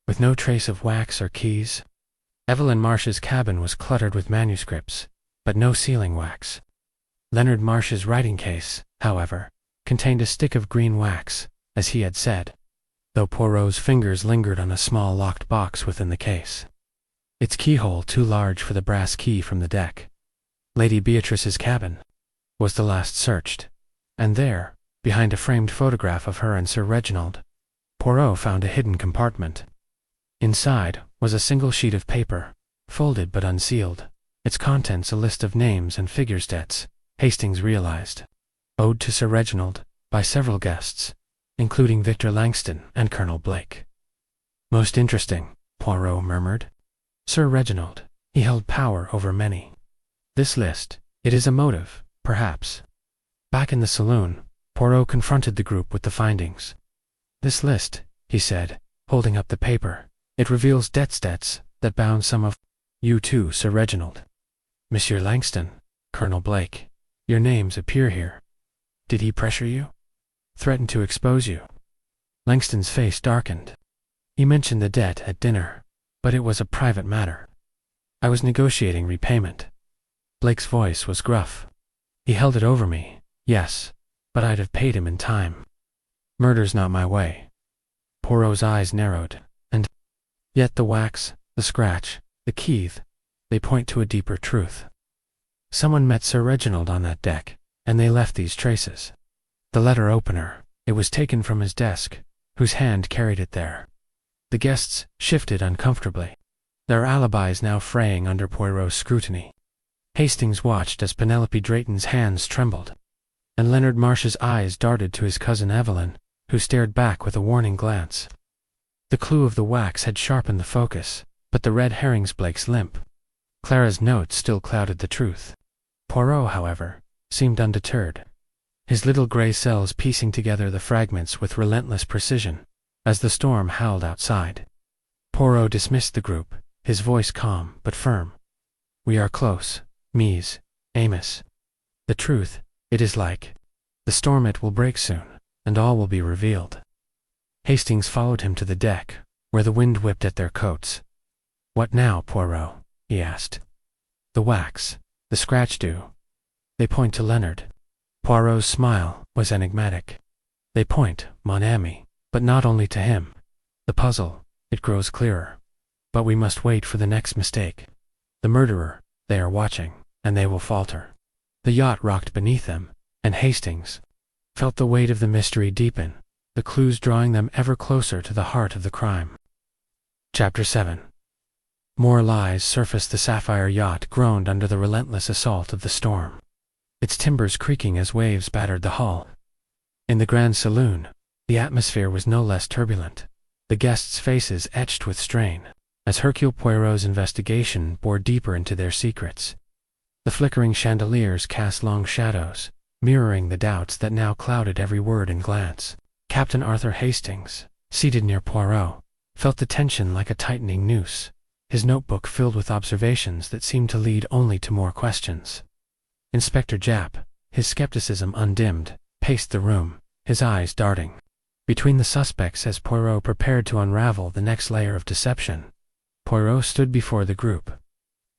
with no trace of wax or keys. Evelyn Marsh's cabin was cluttered with manuscripts, but no sealing wax. Leonard Marsh's writing case, however, contained a stick of green wax, as he had said, though Poirot's fingers lingered on a small locked box within the case, its keyhole too large for the brass key from the deck. Lady Beatrice's cabin was the last searched, and there, behind a framed photograph of her and Sir Reginald, Poirot found a hidden compartment. Inside was a single sheet of paper, folded but unsealed, its contents a list of names and figures debts, Hastings realized, owed to Sir Reginald by several guests, including Victor Langston and Colonel Blake. "Most interesting," Poirot murmured. "Sir Reginald, he held power over many. This list, it is a motive, perhaps." Back in the saloon, Poirot confronted the group with the findings. "This list," he said, holding up the paper, "it reveals debts that bound some of you too, Sir Reginald. Monsieur Langston, Colonel Blake, your names appear here. Did he pressure you? Threaten to expose you?" Langston's face darkened. "He mentioned the debt at dinner, but it was a private matter. I was negotiating repayment." Blake's voice was gruff. "He held it over me, yes, but I'd have paid him in time. Murder's not my way." Poirot's eyes narrowed, and yet the wax, the scratch, the key, they point to a deeper truth. Someone met Sir Reginald on that deck, and they left these traces. The letter opener, it was taken from his desk, whose hand carried it there. The guests shifted uncomfortably, their alibis now fraying under Poirot's scrutiny. Hastings watched as Penelope Drayton's hands trembled, and Leonard Marsh's eyes darted to his cousin Evelyn, who stared back with a warning glance. The clue of the wax had sharpened the focus, but the red herring's Blake's limp. Clara's note still clouded the truth. Poirot, however, seemed undeterred, his little grey cells piecing together the fragments with relentless precision, as the storm howled outside. Poirot dismissed the group, his voice calm but firm. "We are close, Mies, Amos. The truth, it is like the storm, it will break soon, and all will be revealed." Hastings followed him to the deck, where the wind whipped at their coats. "What now, Poirot?" he asked. "The wax, the scratch do. They point to Leonard." Poirot's smile was enigmatic. "They point, mon ami, but not only to him. The puzzle, it grows clearer. But we must wait for the next mistake. The murderer, they are watching, and they will falter." The yacht rocked beneath them, and Hastings felt the weight of the mystery deepen, the clues drawing them ever closer to the heart of the crime. Chapter 7. More lies surfaced. The sapphire yacht groaned under the relentless assault of the storm, its timbers creaking as waves battered the hull. In the grand saloon, the atmosphere was no less turbulent, the guests' faces etched with strain, as Hercule Poirot's investigation bore deeper into their secrets. The flickering chandeliers cast long shadows, mirroring the doubts that now clouded every word and glance. Captain Arthur Hastings, seated near Poirot, felt the tension like a tightening noose, his notebook filled with observations that seemed to lead only to more questions. Inspector Japp, his skepticism undimmed, paced the room, his eyes darting between the suspects as Poirot prepared to unravel the next layer of deception. Poirot stood before the group,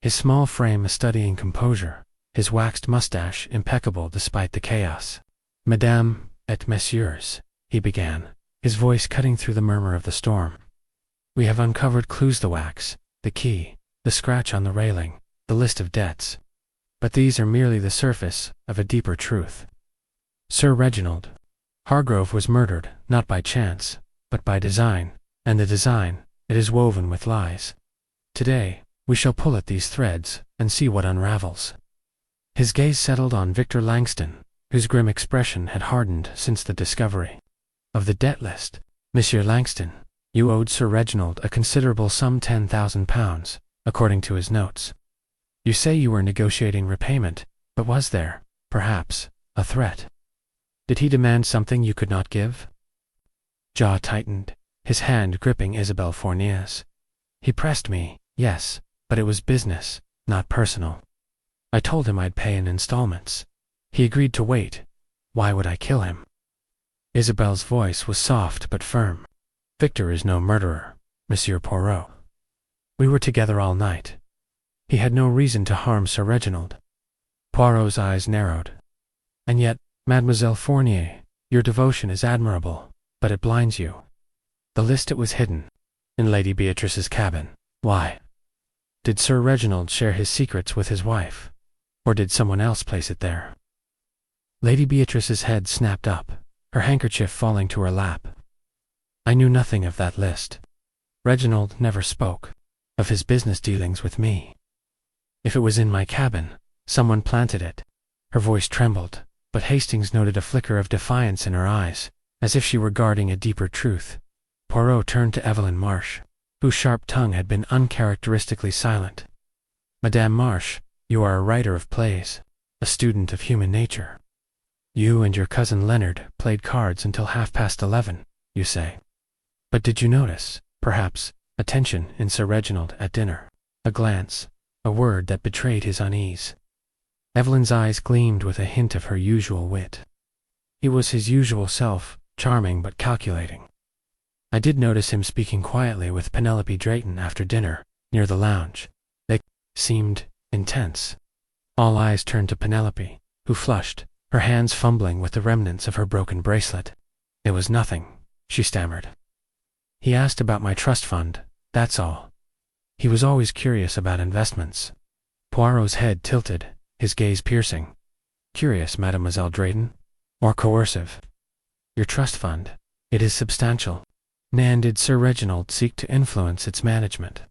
his small frame a study in composure, his waxed mustache impeccable despite the chaos. "Madame et messieurs," he began, his voice cutting through the murmur of the storm. "We have uncovered clues: the wax, the key, the scratch on the railing, the list of debts. But these are merely the surface of a deeper truth. Sir Reginald Hargrove was murdered, not by chance, but by design, and the design, it is woven with lies. Today, we shall pull at these threads, and see what unravels." His gaze settled on Victor Langston, whose grim expression had hardened since the discovery of the debt list. "Monsieur Langston, you owed Sir Reginald a considerable sum, £10,000, according to his notes. You say you were negotiating repayment, but was there, perhaps, a threat? Did he demand something you could not give?" Jaw tightened, his hand gripping Isabelle Fournier's. "He pressed me, yes, but it was business, not personal. I told him I'd pay in installments. He agreed to wait. Why would I kill him?" Isabelle's voice was soft but firm. "Victor is no murderer, Monsieur Poirot. We were together all night. He had no reason to harm Sir Reginald." Poirot's eyes narrowed. "And yet, Mademoiselle Fournier, your devotion is admirable, but it blinds you. The list, it was hidden in Lady Beatrice's cabin. Why? Did Sir Reginald share his secrets with his wife, or did someone else place it there?" Lady Beatrice's head snapped up, her handkerchief falling to her lap. "I knew nothing of that list. Reginald never spoke of his business dealings with me. If it was in my cabin, someone planted it." Her voice trembled, but Hastings noted a flicker of defiance in her eyes, as if she were guarding a deeper truth. Poirot turned to Evelyn Marsh, whose sharp tongue had been uncharacteristically silent. "Madame Marsh, you are a writer of plays, a student of human nature. You and your cousin Leonard played cards until 11:30, you say. But did you notice, perhaps, a tension in Sir Reginald at dinner? A glance, a word that betrayed his unease?" Evelyn's eyes gleamed with a hint of her usual wit. He was his usual self, charming but calculating. "I did notice him speaking quietly with Penelope Drayton after dinner, near the lounge. They seemed intense." All eyes turned to Penelope, who flushed, her hands fumbling with the remnants of her broken bracelet. "It was nothing," she stammered. "He asked about my trust fund, that's all. He was always curious about investments." Poirot's head tilted, his gaze piercing. "Curious, Mademoiselle Drayton? Or coercive?" "Your trust fund, it is substantial. And did Sir Reginald seek to influence its management?"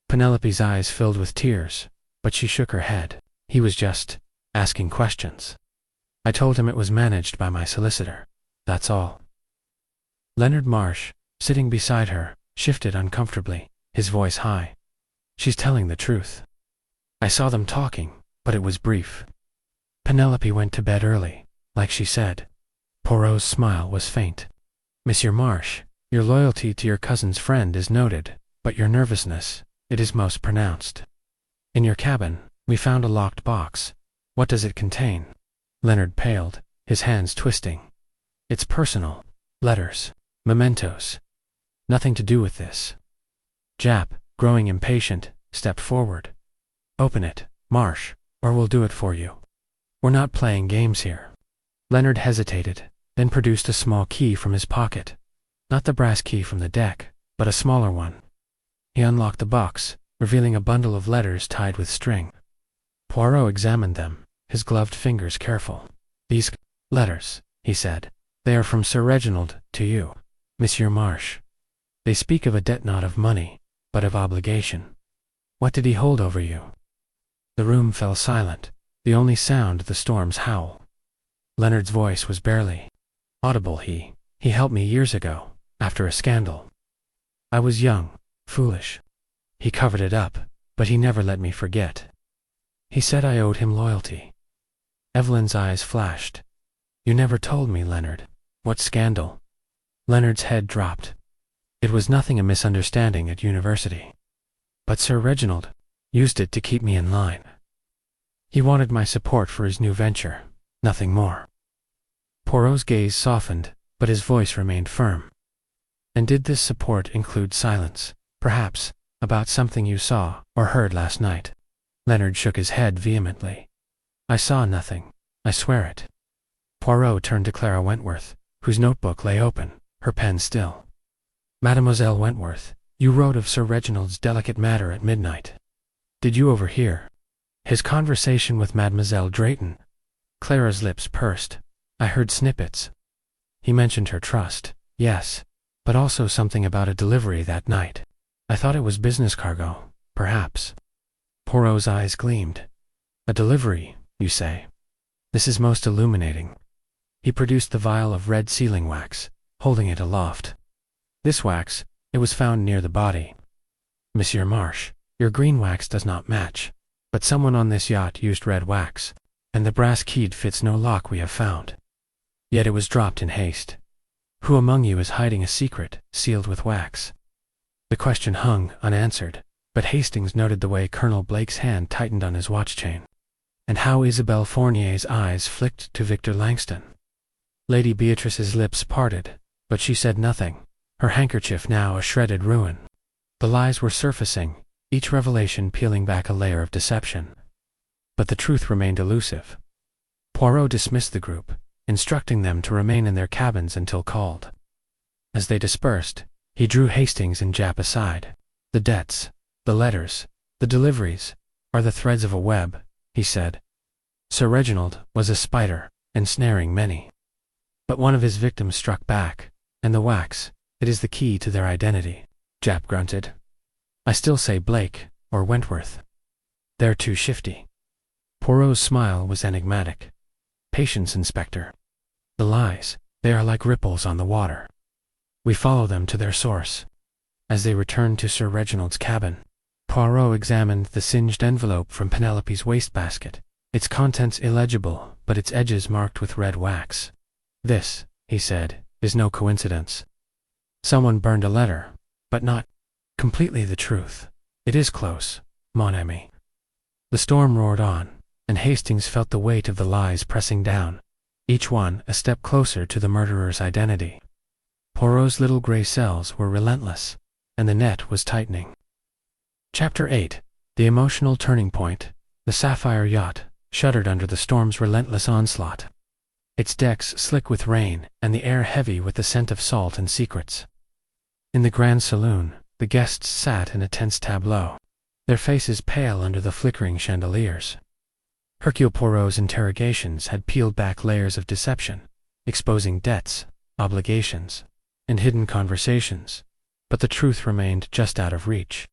Penelope's eyes filled with tears, but she shook her head. He was just asking questions. I told him it was managed by my solicitor. That's all. Leonard Marsh, sitting beside her, shifted uncomfortably, his voice high. She's telling the truth. I saw them talking, but it was brief. Penelope went to bed early, like she said. Poirot's smile was faint. Monsieur Marsh, your loyalty to your cousin's friend is noted, but your nervousness, it is most pronounced. In your cabin, we found a locked box. What does it contain? Leonard paled, his hands twisting. It's personal. Letters. Mementos. Nothing to do with this. Jap, growing impatient, stepped forward. Open it, Marsh, or we'll do it for you. We're not playing games here. Leonard hesitated, then produced a small key from his pocket. Not the brass key from the deck, but a smaller one. He unlocked the box, revealing a bundle of letters tied with string. Poirot examined them, his gloved fingers careful. These letters, he said. They are from Sir Reginald to you, Monsieur Marsh. They speak of a debt not of money, but of obligation. What did he hold over you? The room fell silent, the only sound the storm's howl. Leonard's voice was barely audible. He helped me years ago, after a scandal. I was young, foolish. He covered it up, but he never let me forget. He said I owed him loyalty. Evelyn's eyes flashed. You never told me, Leonard. What scandal? Leonard's head dropped. It was nothing, a misunderstanding at university. But Sir Reginald used it to keep me in line. He wanted my support for his new venture, nothing more. Poirot's gaze softened, but his voice remained firm. And did this support include silence, perhaps, about something you saw or heard last night? Leonard shook his head vehemently. I saw nothing, I swear it. Poirot turned to Clara Wentworth, whose notebook lay open, her pen still. Mademoiselle Wentworth, you wrote of Sir Reginald's delicate matter at midnight. Did you overhear his conversation with Mademoiselle Drayton? Clara's lips pursed. I heard snippets. He mentioned her trust, yes, but also something about a delivery that night. I thought it was business cargo, perhaps. Poirot's eyes gleamed. A delivery, you say? This is most illuminating. He produced the vial of red sealing wax, holding it aloft. This wax, it was found near the body. Monsieur Marsh, your green wax does not match, but someone on this yacht used red wax, and the brass key fits no lock we have found. Yet it was dropped in haste. Who among you is hiding a secret, sealed with wax? The question hung unanswered, but Hastings noted the way Colonel Blake's hand tightened on his watch chain, and how Isabelle Fournier's eyes flicked to Victor Langston. Lady Beatrice's lips parted, but she said nothing, her handkerchief now a shredded ruin. The lies were surfacing, each revelation peeling back a layer of deception. But the truth remained elusive. Poirot dismissed the group, instructing them to remain in their cabins until called. As they dispersed, he drew Hastings and Jap aside. The debts, the letters, the deliveries, are the threads of a web, he said. Sir Reginald was a spider, ensnaring many. But one of his victims struck back, and the wax, it is the key to their identity. Jap grunted. I still say Blake, or Wentworth. They're too shifty. Poirot's smile was enigmatic. Patience, Inspector. The lies, they are like ripples on the water. We follow them to their source. As they returned to Sir Reginald's cabin, Poirot examined the singed envelope from Penelope's wastebasket, its contents illegible, but its edges marked with red wax. This, he said, is no coincidence. Someone burned a letter, but not completely the truth. It is close, mon ami. The storm roared on, and Hastings felt the weight of the lies pressing down, each one a step closer to the murderer's identity. Poirot's little gray cells were relentless, and the net was tightening. Chapter 8. The emotional turning point. The Sapphire yacht shuddered under the storm's relentless onslaught. Its decks slick with rain, and the air heavy with the scent of salt and secrets. In the grand saloon, the guests sat in a tense tableau, their faces pale under the flickering chandeliers. Hercule Poirot's interrogations had peeled back layers of deception, exposing debts, obligations, and hidden conversations, but the truth remained just out of reach.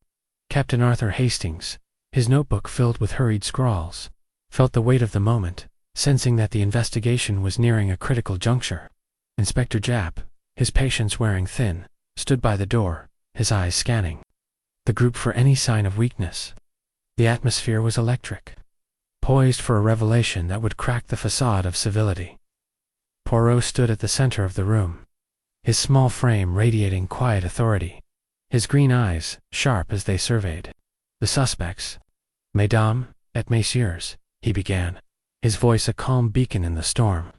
Captain Arthur Hastings, his notebook filled with hurried scrawls, felt the weight of the moment, sensing that the investigation was nearing a critical juncture. Inspector Japp, his patience wearing thin, stood by the door, his eyes scanning the group for any sign of weakness. The atmosphere was electric, poised for a revelation that would crack the facade of civility. Poirot stood at the center of the room, his small frame radiating quiet authority, his green eyes sharp as they surveyed the suspects. "Mesdames et messieurs," he began, his voice a calm beacon in the storm.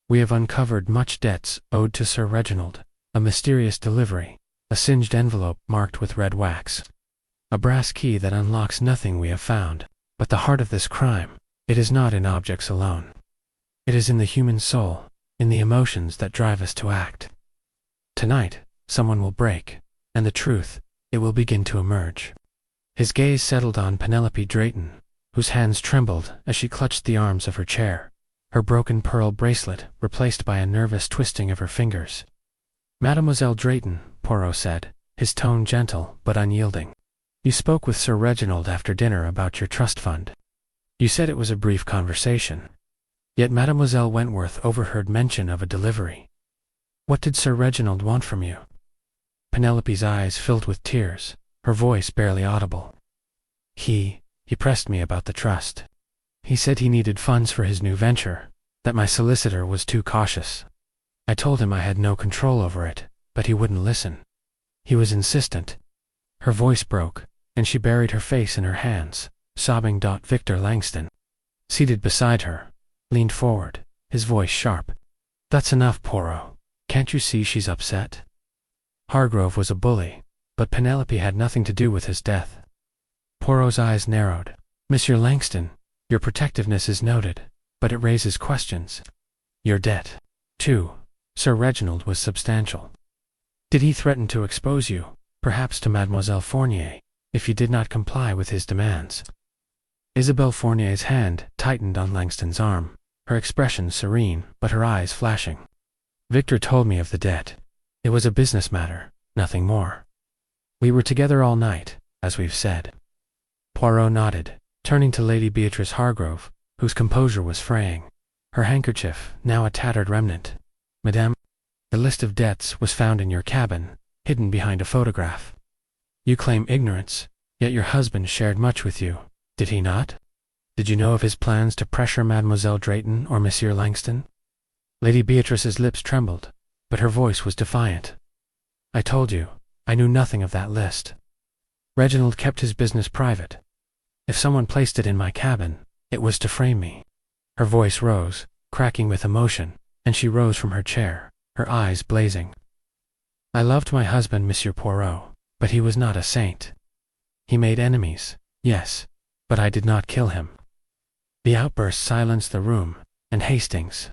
"We have uncovered much debts owed to Sir Reginald, a mysterious delivery, a singed envelope marked with red wax, a brass key that unlocks nothing we have found. But the heart of this crime, it is not in objects alone. It is in the human soul, in the emotions that drive us to act. Tonight, someone will break, and the truth, it will begin to emerge." His gaze settled on Penelope Drayton, whose hands trembled as she clutched the arms of her chair, her broken pearl bracelet replaced by a nervous twisting of her fingers. "Mademoiselle Drayton," Poirot said, his tone gentle but unyielding, "you spoke with Sir Reginald after dinner about your trust fund. You said it was a brief conversation. Yet Mademoiselle Wentworth overheard mention of a delivery. What did Sir Reginald want from you?" Penelope's eyes filled with tears, her voice barely audible. He pressed me about the trust. He said he needed funds for his new venture, that my solicitor was too cautious. I told him I had no control over it, but he wouldn't listen. He was insistent." Her voice broke, and she buried her face in her hands, sobbing. Victor Langston, seated beside her, leaned forward, his voice sharp. "That's enough, Poirot. Can't you see she's upset? Hargrove was a bully, but Penelope had nothing to do with his death." Poirot's eyes narrowed. "Monsieur Langston, your protectiveness is noted, but it raises questions. Your debt, too, Sir Reginald, was substantial. Did he threaten to expose you, perhaps to Mademoiselle Fournier, if you did not comply with his demands?" Isabelle Fournier's hand tightened on Langston's arm, her expression serene but her eyes flashing. "Victor told me of the debt. It was a business matter, nothing more. We were together all night, as we've said." Poirot nodded, turning to Lady Beatrice Hargrove, whose composure was fraying, her handkerchief now a tattered remnant. "Madame, the list of debts was found in your cabin, hidden behind a photograph. You claim ignorance, yet your husband shared much with you, did he not? Did you know of his plans to pressure Mademoiselle Drayton or Monsieur Langston?" Lady Beatrice's lips trembled, but her voice was defiant. "I told you, I knew nothing of that list. Reginald kept his business private. If someone placed it in my cabin, it was to frame me." Her voice rose, cracking with emotion, and she rose from her chair, her eyes blazing. "I loved my husband, Monsieur Poirot, but he was not a saint. He made enemies, yes, but I did not kill him." The outburst silenced the room, and Hastings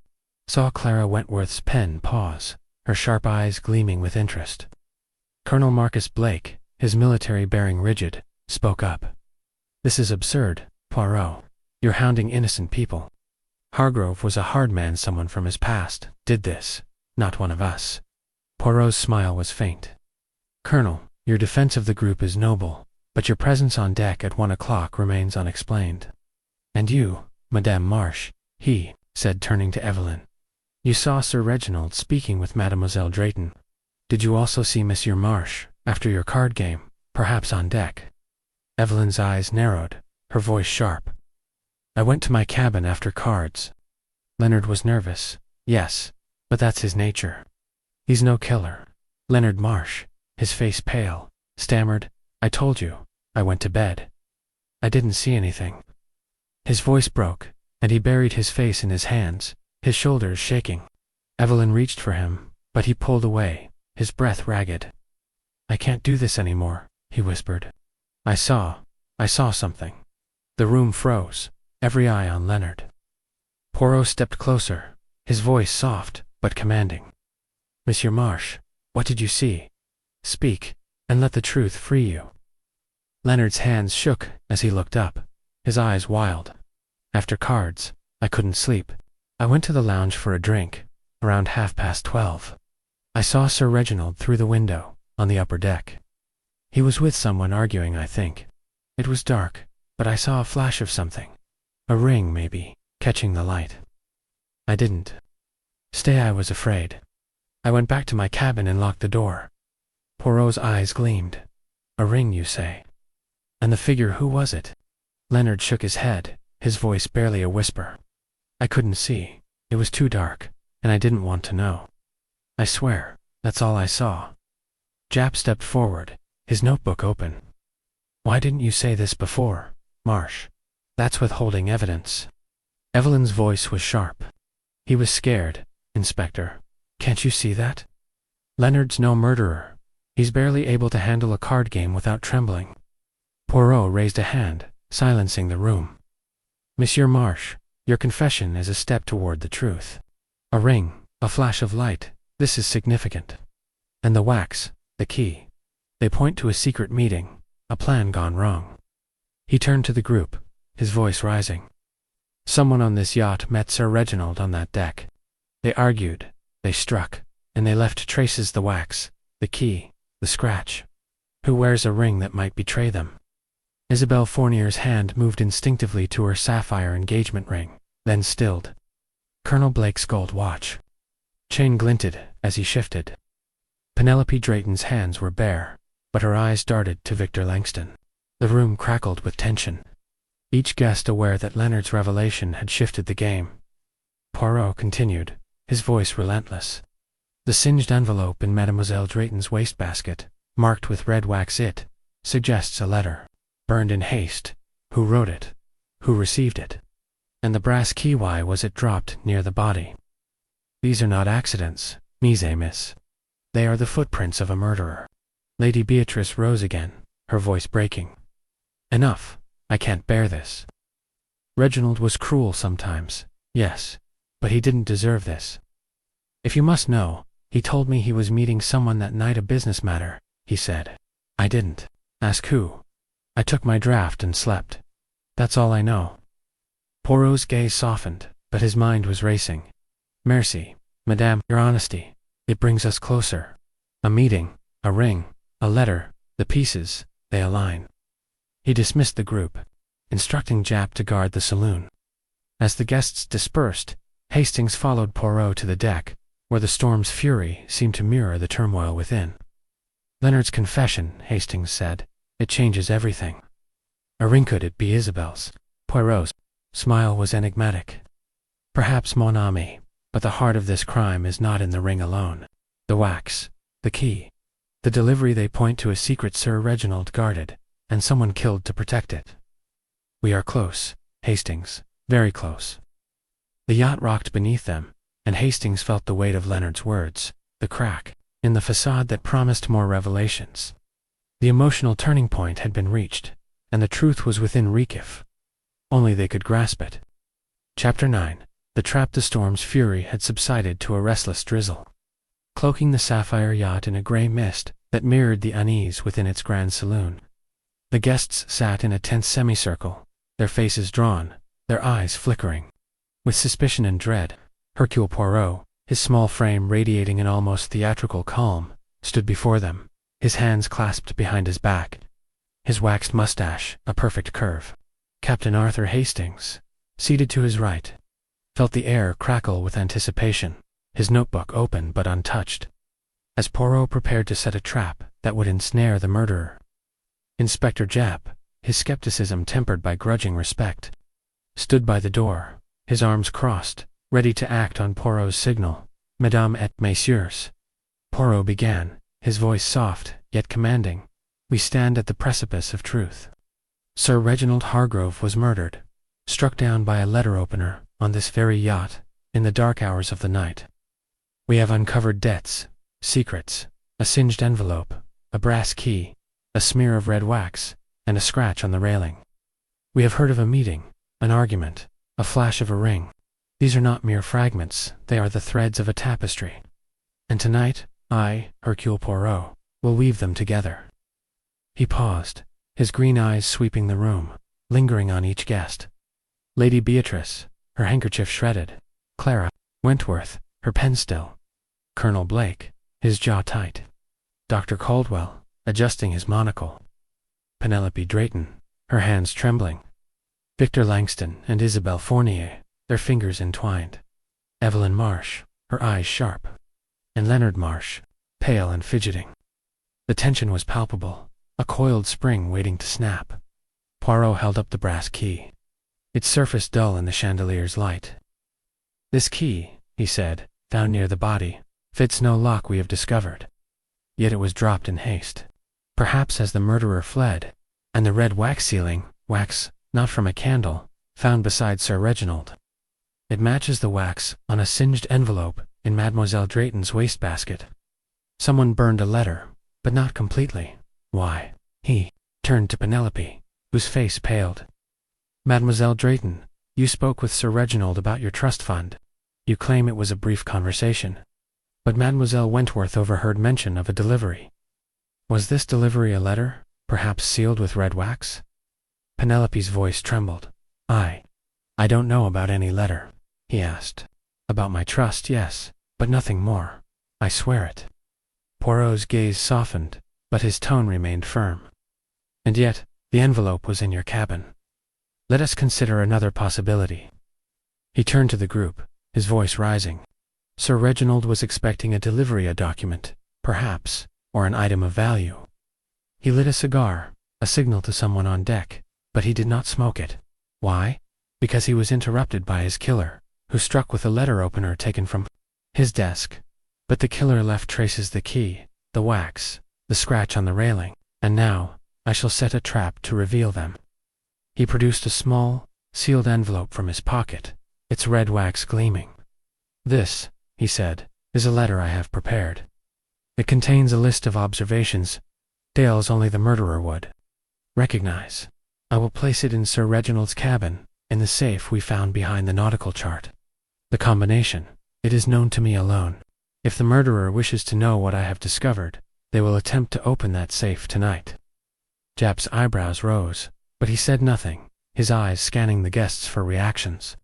saw Clara Wentworth's pen pause, her sharp eyes gleaming with interest. Colonel Marcus Blake, his military bearing rigid, spoke up. "This is absurd, Poirot. You're hounding innocent people. Hargrove was a hard man. Someone from his past did this, not one of us." Poirot's smile was faint. "Colonel, your defense of the group is noble, but your presence on deck at 1 o'clock remains unexplained. And you, Madame Marsh," he said, turning to Evelyn. "You saw Sir Reginald speaking with Mademoiselle Drayton. Did you also see Monsieur Marsh, after your card game, perhaps on deck?" Evelyn's eyes narrowed, her voice sharp. "I went to my cabin after cards. Leonard was nervous, yes, but that's his nature. He's no killer. Leonard Marsh, his face pale, stammered, 'I told you, I went to bed. I didn't see anything.'" His voice broke, and he buried his face in his hands, his shoulders shaking. Evelyn reached for him, but he pulled away, his breath ragged. "I can't do this anymore," he whispered. I saw something." The room froze, every eye on Leonard. Poirot stepped closer, his voice soft but commanding. "Monsieur Marsh, what did you see? Speak, and let the truth free you." Leonard's hands shook as he looked up, his eyes wild. "After cards, I couldn't sleep. I went to the lounge for a drink, around 12:30. I saw Sir Reginald through the window, on the upper deck. He was with someone arguing, I think. It was dark, but I saw a flash of something. A ring, maybe, catching the light. I didn't stay. I was afraid. I went back to my cabin and locked the door. Poirot's eyes gleamed. A ring, you say? And the figure, who was it? Leonard shook his head, his voice barely a whisper. I couldn't see. It was too dark, and I didn't want to know. I swear, that's all I saw. Japp stepped forward, his notebook open. Why didn't you say this before, Marsh? That's withholding evidence. Evelyn's voice was sharp. He was scared, Inspector. Can't you see that? Leonard's no murderer. He's barely able to handle a card game without trembling. Poirot raised a hand, silencing the room. Monsieur Marsh, your confession is a step toward the truth. A ring, a flash of light, this is significant. And the wax, the key. They point to a secret meeting, a plan gone wrong. He turned to the group, his voice rising. Someone on this yacht met Sir Reginald on that deck. They argued, they struck, and they left traces: the wax, the key, the scratch. Who wears a ring that might betray them? Isabelle Fournier's hand moved instinctively to her sapphire engagement ring, then stilled. Colonel Blake's gold watch. Chain glinted as he shifted. Penelope Drayton's hands were bare, but her eyes darted to Victor Langston. The room crackled with tension. Each guest aware that Leonard's revelation had shifted the game. Poirot continued, his voice relentless. The singed envelope in Mademoiselle Drayton's wastebasket, marked with red wax, it suggests a letter, burned in haste. Who wrote it? Who received it? And the brass key, why was it dropped near the body? These are not accidents, miss. They are the footprints of a murderer. Lady Beatrice rose again, her voice breaking. Enough, I can't bear this. Reginald was cruel sometimes, yes, but he didn't deserve this. If you must know, he told me he was meeting someone that night, a business matter, he said. I didn't ask who. I took my draft and slept. That's all I know. Poirot's gaze softened, but his mind was racing. Merci, Madame, your honesty. It brings us closer. A meeting, a ring, a letter, the pieces, they align. He dismissed the group, instructing Japp to guard the saloon. As the guests dispersed, Hastings followed Poirot to the deck, where the storm's fury seemed to mirror the turmoil within. Leonard's confession, Hastings said. It changes everything. A ring, could it be Isabelle's? Poirot's smile was enigmatic. Perhaps, mon ami, but the heart of this crime is not in the ring alone. The wax, the key, the delivery. They point to a secret Sir Reginald guarded, and someone killed to protect it. We are close, Hastings, very close. The yacht rocked beneath them, and Hastings felt the weight of Leonard's words, the crack in the facade that promised more revelations. The emotional turning point had been reached, and the truth was within reach if only they could grasp it. Chapter 9. The trap. The storm's fury had subsided to a restless drizzle, cloaking the sapphire yacht in a grey mist that mirrored the unease within its grand saloon. The guests sat in a tense semicircle, their faces drawn, their eyes flickering with suspicion and dread. Hercule Poirot, his small frame radiating an almost theatrical calm, stood before them, his hands clasped behind his back, his waxed mustache a perfect curve. Captain Arthur Hastings, seated to his right, felt the air crackle with anticipation, his notebook open but untouched, as Poirot prepared to set a trap that would ensnare the murderer. Inspector Japp, his skepticism tempered by grudging respect, stood by the door, his arms crossed, ready to act on Poirot's signal. Mesdames et messieurs, Poirot began, his voice soft, yet commanding. We stand at the precipice of truth. Sir Reginald Hargrove was murdered, struck down by a letter opener, on this very yacht, in the dark hours of the night. We have uncovered debts, secrets, a singed envelope, a brass key, a smear of red wax, and a scratch on the railing. We have heard of a meeting, an argument, a flash of a ring. These are not mere fragments, they are the threads of a tapestry. And tonight, I, Hercule Poirot, will weave them together. He paused, his green eyes sweeping the room, lingering on each guest. Lady Beatrice, her handkerchief shredded. Clara Wentworth, her pen still. Colonel Blake, his jaw tight. Dr. Caldwell, adjusting his monocle. Penelope Drayton, her hands trembling. Victor Langston and Isabelle Fournier, their fingers entwined. Evelyn Marsh, her eyes sharp. And Leonard Marsh, pale and fidgeting. The tension was palpable, a coiled spring waiting to snap. Poirot held up the brass key. It surfaced dull in the chandelier's light. "This key," he said, "found near the body, fits no lock we have discovered. Yet it was dropped in haste. Perhaps as the murderer fled. And the red wax sealing, wax, not from a candle, found beside Sir Reginald. It matches the wax on a singed envelope in Mademoiselle Drayton's wastebasket. Someone burned a letter, but not completely. Why?" He turned to Penelope, whose face paled. "Mademoiselle Drayton, you spoke with Sir Reginald about your trust fund. You claim it was a brief conversation. But Mademoiselle Wentworth overheard mention of a delivery. Was this delivery a letter, perhaps sealed with red wax?" Penelope's voice trembled. I don't know about any letter," he asked. "About my trust, yes, but nothing more. I swear it." Poirot's gaze softened, but his tone remained firm. "And yet, the envelope was in your cabin. Let us consider another possibility." He turned to the group, his voice rising. "Sir Reginald was expecting a delivery, a document, perhaps, or an item of value. He lit a cigar, a signal to someone on deck, but he did not smoke it. Why? Because he was interrupted by his killer, who struck with a letter opener taken from his desk. But the killer left traces: the key, the wax, the scratch on the railing, and now I shall set a trap to reveal them." He produced a small, sealed envelope from his pocket, its red wax gleaming. "This," he said, "is a letter I have prepared. It contains a list of observations, details only the murderer would recognize. I will place it in Sir Reginald's cabin, in the safe we found behind the nautical chart. The combination, it is known to me alone. If the murderer wishes to know what I have discovered, they will attempt to open that safe tonight." Japp's eyebrows rose, but he said nothing, his eyes scanning the guests for reactions.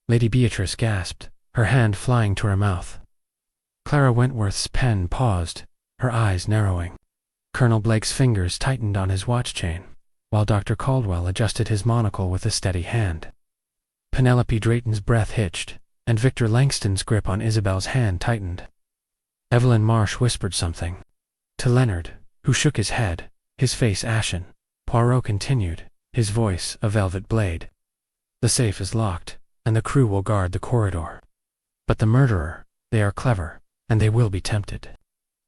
Lady Beatrice gasped, her hand flying to her mouth. Clara Wentworth's pen paused, her eyes narrowing. Colonel Blake's fingers tightened on his watch chain, while Dr. Caldwell adjusted his monocle with a steady hand. Penelope Drayton's breath hitched, and Victor Langston's grip on Isabel's hand tightened. Evelyn Marsh whispered something to Leonard, who shook his head, his face ashen. Poirot continued, his voice a velvet blade. "The safe is locked, and the crew will guard the corridor. But the murderer, they are clever, and they will be tempted.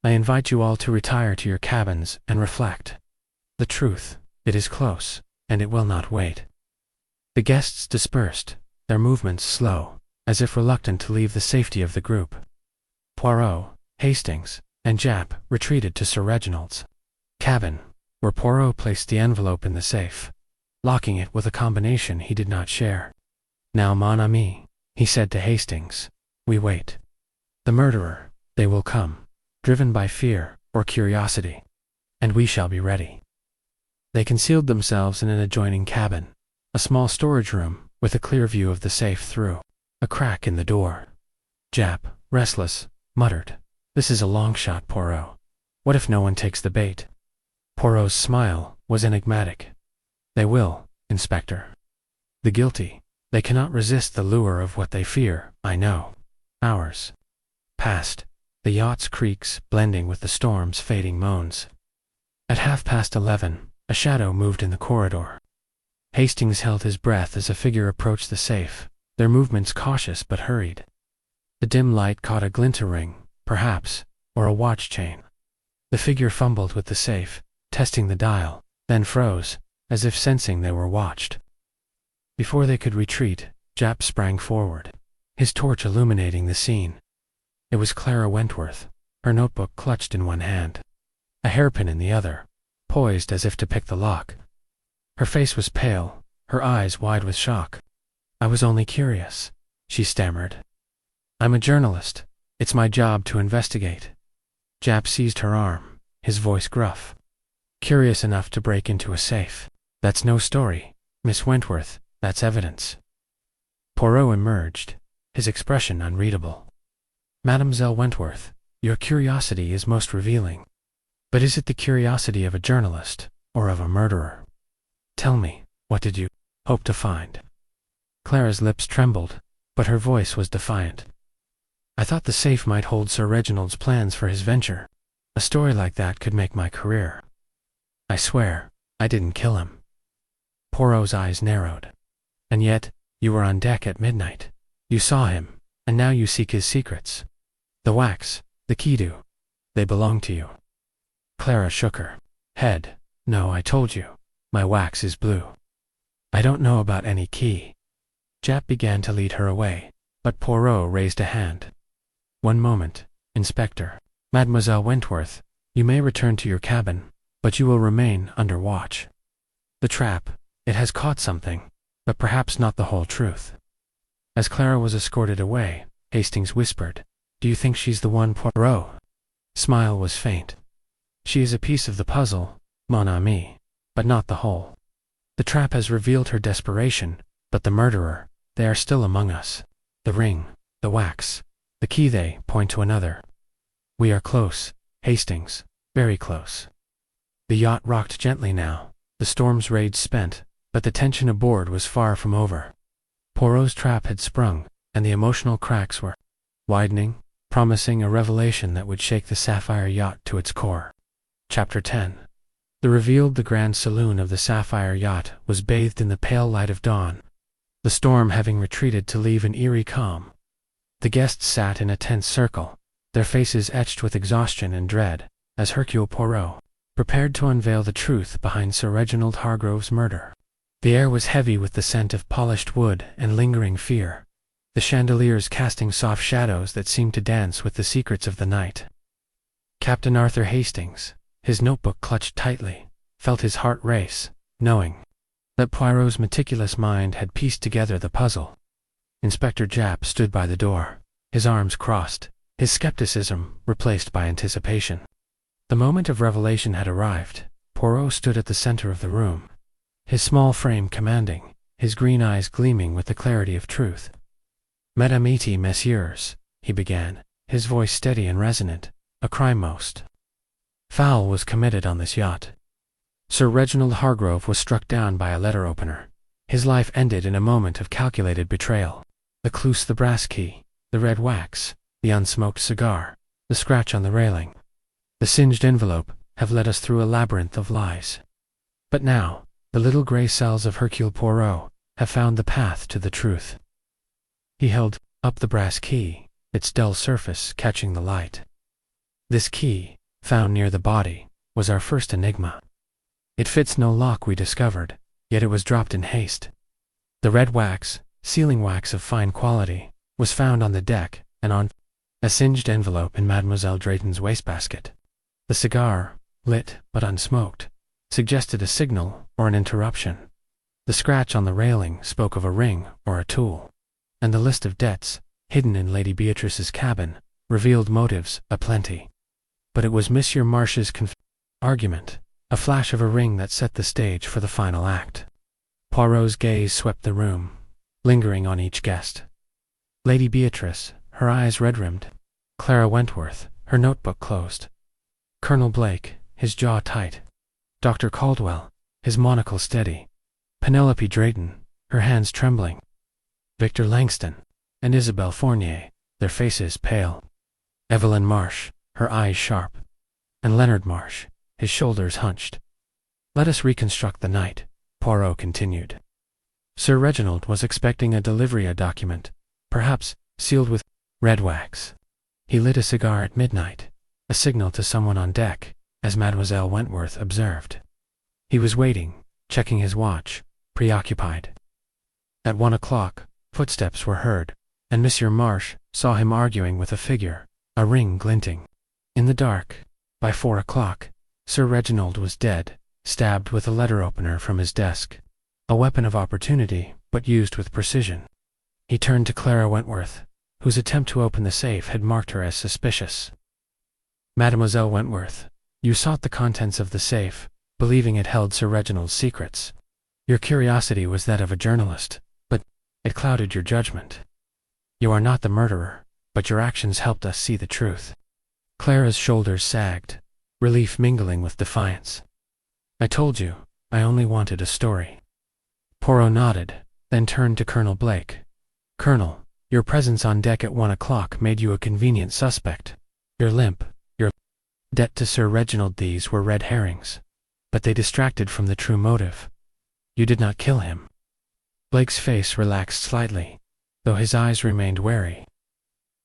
I invite you all to retire to your cabins and reflect. The truth, it is close, and it will not wait." The guests dispersed, their movements slow, as if reluctant to leave the safety of the group. Poirot, Hastings, and Japp retreated to Sir Reginald's cabin, where Poirot placed the envelope in the safe, locking it with a combination he did not share. "Now, mon ami," he said to Hastings, "we wait. The murderer, they will come, driven by fear or curiosity, and we shall be ready." They concealed themselves in an adjoining cabin, a small storage room with a clear view of the safe through a crack in the door. Japp, restless, muttered, "This is a long shot, Poirot. What if no one takes the bait?" Poirot's smile was enigmatic. "They will, Inspector. The guilty, they cannot resist the lure of what they fear, I know." Hours passed, the yacht's creaks blending with the storm's fading moans. At 11:30, a shadow moved in the corridor. Hastings held his breath as a figure approached the safe, their movements cautious but hurried. The dim light caught a glinter ring, perhaps, or a watch chain. The figure fumbled with the safe, testing the dial, then froze, as if sensing they were watched. Before they could retreat, Japp sprang forward, his torch illuminating the scene. It was Clara Wentworth, her notebook clutched in one hand, a hairpin in the other, poised as if to pick the lock. Her face was pale, her eyes wide with shock. "I was only curious," she stammered. "I'm a journalist. It's my job to investigate." Japp seized her arm, his voice gruff. "Curious enough to break into a safe. That's no story, Miss Wentworth, that's evidence." Poirot emerged, his expression unreadable. "Mademoiselle Wentworth, your curiosity is most revealing. But is it the curiosity of a journalist, or of a murderer? Tell me, what did you hope to find. Clara's lips trembled, but her voice was defiant. I thought the safe might hold Sir Reginald's plans for his venture. A story like that could make my career. I swear, I didn't kill him. Poirot's eyes narrowed. And yet, you were on deck at midnight. You saw him, and now you seek his secrets. The wax, the key to, they belong to you. Clara shook her head. No, I told you, my wax is blue. I don't know about any key. Japp began to lead her away, but Poirot raised a hand. One moment, Inspector. Mademoiselle Wentworth, you may return to your cabin, but you will remain under watch. The trap, it has caught something, but perhaps not the whole truth. As Clara was escorted away, Hastings whispered, Do you think she's the one? Poirot? Smile was faint. She is a piece of the puzzle, mon ami, but not the whole. The trap has revealed her desperation, but the murderer, they are still among us. The ring, the wax, the key, they point to another. We are close, Hastings, very close. The yacht rocked gently now, the storm's rage spent, but the tension aboard was far from over. Poirot's trap had sprung, and the emotional cracks were widening, promising a revelation that would shake the Sapphire yacht to its core. Chapter 10. The grand saloon of the Sapphire yacht was bathed in the pale light of dawn, the storm having retreated to leave an eerie calm. The guests sat in a tense circle, their faces etched with exhaustion and dread, as Hercule Poirot prepared to unveil the truth behind Sir Reginald Hargrove's murder. The air was heavy with the scent of polished wood and lingering fear, the chandeliers casting soft shadows that seemed to dance with the secrets of the night. Captain Arthur Hastings, his notebook clutched tightly, felt his heart race, knowing that Poirot's meticulous mind had pieced together the puzzle. Inspector Japp stood by the door, his arms crossed, his skepticism replaced by anticipation. The moment of revelation had arrived. Poirot stood at the center of the room, his small frame commanding, his green eyes gleaming with the clarity of truth. Mesdames et messieurs, he began, his voice steady and resonant, a crime most foul was committed on this yacht. Sir Reginald Hargrove was struck down by a letter opener. His life ended in a moment of calculated betrayal. The clues, the brass key, the red wax, the unsmoked cigar, the scratch on the railing, the singed envelope, have led us through a labyrinth of lies. But now, the little gray cells of Hercule Poirot have found the path to the truth. He held up the brass key, its dull surface catching the light. This key, found near the body, was our first enigma. It fits no lock, we discovered, yet it was dropped in haste. The red wax, sealing wax of fine quality, was found on the deck and on a singed envelope in Mademoiselle Drayton's wastebasket. The cigar, lit but unsmoked, suggested a signal or an interruption. The scratch on the railing spoke of a ring or a tool, and the list of debts, hidden in Lady Beatrice's cabin, revealed motives aplenty. But it was Monsieur March's argument, a flash of a ring that set the stage for the final act. Poirot's gaze swept the room, lingering on each guest. Lady Beatrice, her eyes red-rimmed. Clara Wentworth, her notebook closed. Colonel Blake, his jaw tight. Dr. Caldwell, his monocle steady. Penelope Drayton, her hands trembling. Victor Langston and Isabelle Fournier, their faces pale. Evelyn Marsh, her eyes sharp. And Leonard Marsh, his shoulders hunched. Let us reconstruct the night, Poirot continued. Sir Reginald was expecting a delivery document, perhaps sealed with red wax. He lit a cigar at midnight, a signal to someone on deck, as Mademoiselle Wentworth observed. He was waiting, checking his watch, preoccupied. At 1 o'clock, footsteps were heard, and Monsieur Marsh saw him arguing with a figure, a ring glinting in the dark. By 4 o'clock, Sir Reginald was dead, stabbed with a letter opener from his desk, a weapon of opportunity, but used with precision. He turned to Clara Wentworth, whose attempt to open the safe had marked her as suspicious. Mademoiselle Wentworth, you sought the contents of the safe, believing it held Sir Reginald's secrets. Your curiosity was that of a journalist, but it clouded your judgment. You are not the murderer, but your actions helped us see the truth. Clara's shoulders sagged, relief mingling with defiance. I told you, I only wanted a story. Poirot nodded, then turned to Colonel Blake. "Colonel, your presence on deck at 1 o'clock made you a convenient suspect. Your limp, your debt to Sir Reginald, these were red herrings. But they distracted from the true motive. You did not kill him." Blake's face relaxed slightly, though his eyes remained wary.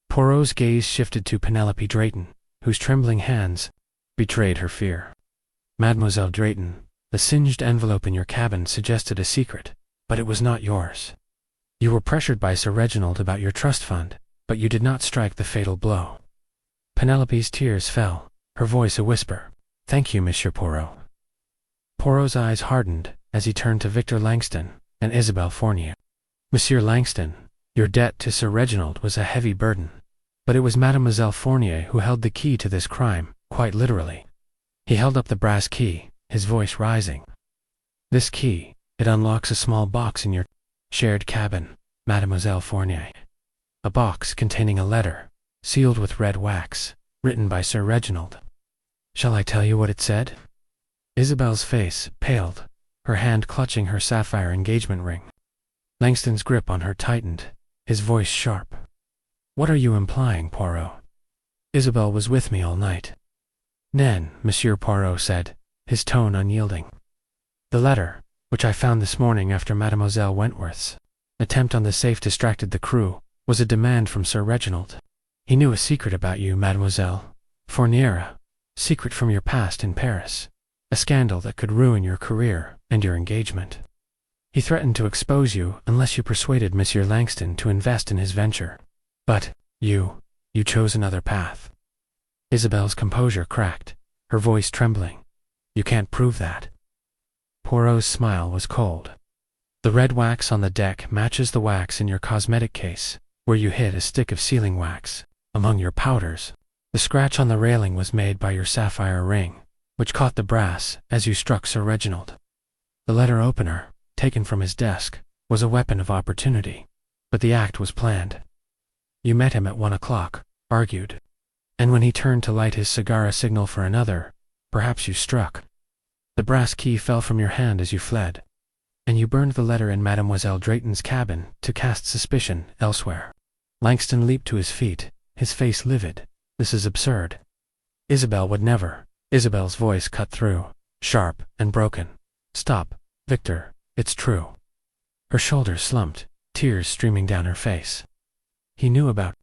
Poirot's gaze shifted to Penelope Drayton, whose trembling hands betrayed her fear. "Mademoiselle Drayton, the singed envelope in your cabin suggested a secret, but it was not yours. You were pressured by Sir Reginald about your trust fund, but you did not strike the fatal blow." Penelope's tears fell, her voice a whisper. "Thank you, Monsieur Poirot." Poirot's eyes hardened as he turned to Victor Langston and Isabelle Fournier. "Monsieur Langston, your debt to Sir Reginald was a heavy burden, but it was Mademoiselle Fournier who held the key to this crime, quite literally." He held up the brass key, his voice rising. "This key, it unlocks a small box in your shared cabin, Mademoiselle Fournier. A box containing a letter, sealed with red wax, written by Sir Reginald. Shall I tell you what it said?" Isabelle's face paled, her hand clutching her sapphire engagement ring. Langston's grip on her tightened, his voice sharp. "What are you implying, Poirot?" "Isabelle was with me all night." "Nan," Monsieur Poirot said, his tone unyielding. "The letter, which I found this morning after Mademoiselle Wentworth's attempt on the safe distracted the crew, was a demand from Sir Reginald. He knew a secret about you, Mademoiselle Fournier, secret from your past in Paris, a scandal that could ruin your career and your engagement. He threatened to expose you unless you persuaded Monsieur Langston to invest in his venture. But you chose another path." Isabelle's composure cracked, her voice trembling. "You can't prove that." Poirot's smile was cold. "The red wax on the deck matches the wax in your cosmetic case, where you hid a stick of sealing wax among your powders. The scratch on the railing was made by your sapphire ring, which caught the brass as you struck Sir Reginald. The letter opener, taken from his desk, was a weapon of opportunity, but the act was planned. You met him at 1 o'clock, argued, and when he turned to light his cigar a signal for another, perhaps you struck. The brass key fell from your hand as you fled, and you burned the letter in Mademoiselle Drayton's cabin to cast suspicion elsewhere." Langston leaped to his feet, his face livid. "This is absurd. Isabelle would never." Isabelle's voice cut through, sharp and broken. "Stop, Victor, it's true." Her shoulders slumped, tears streaming down her face. "He knew about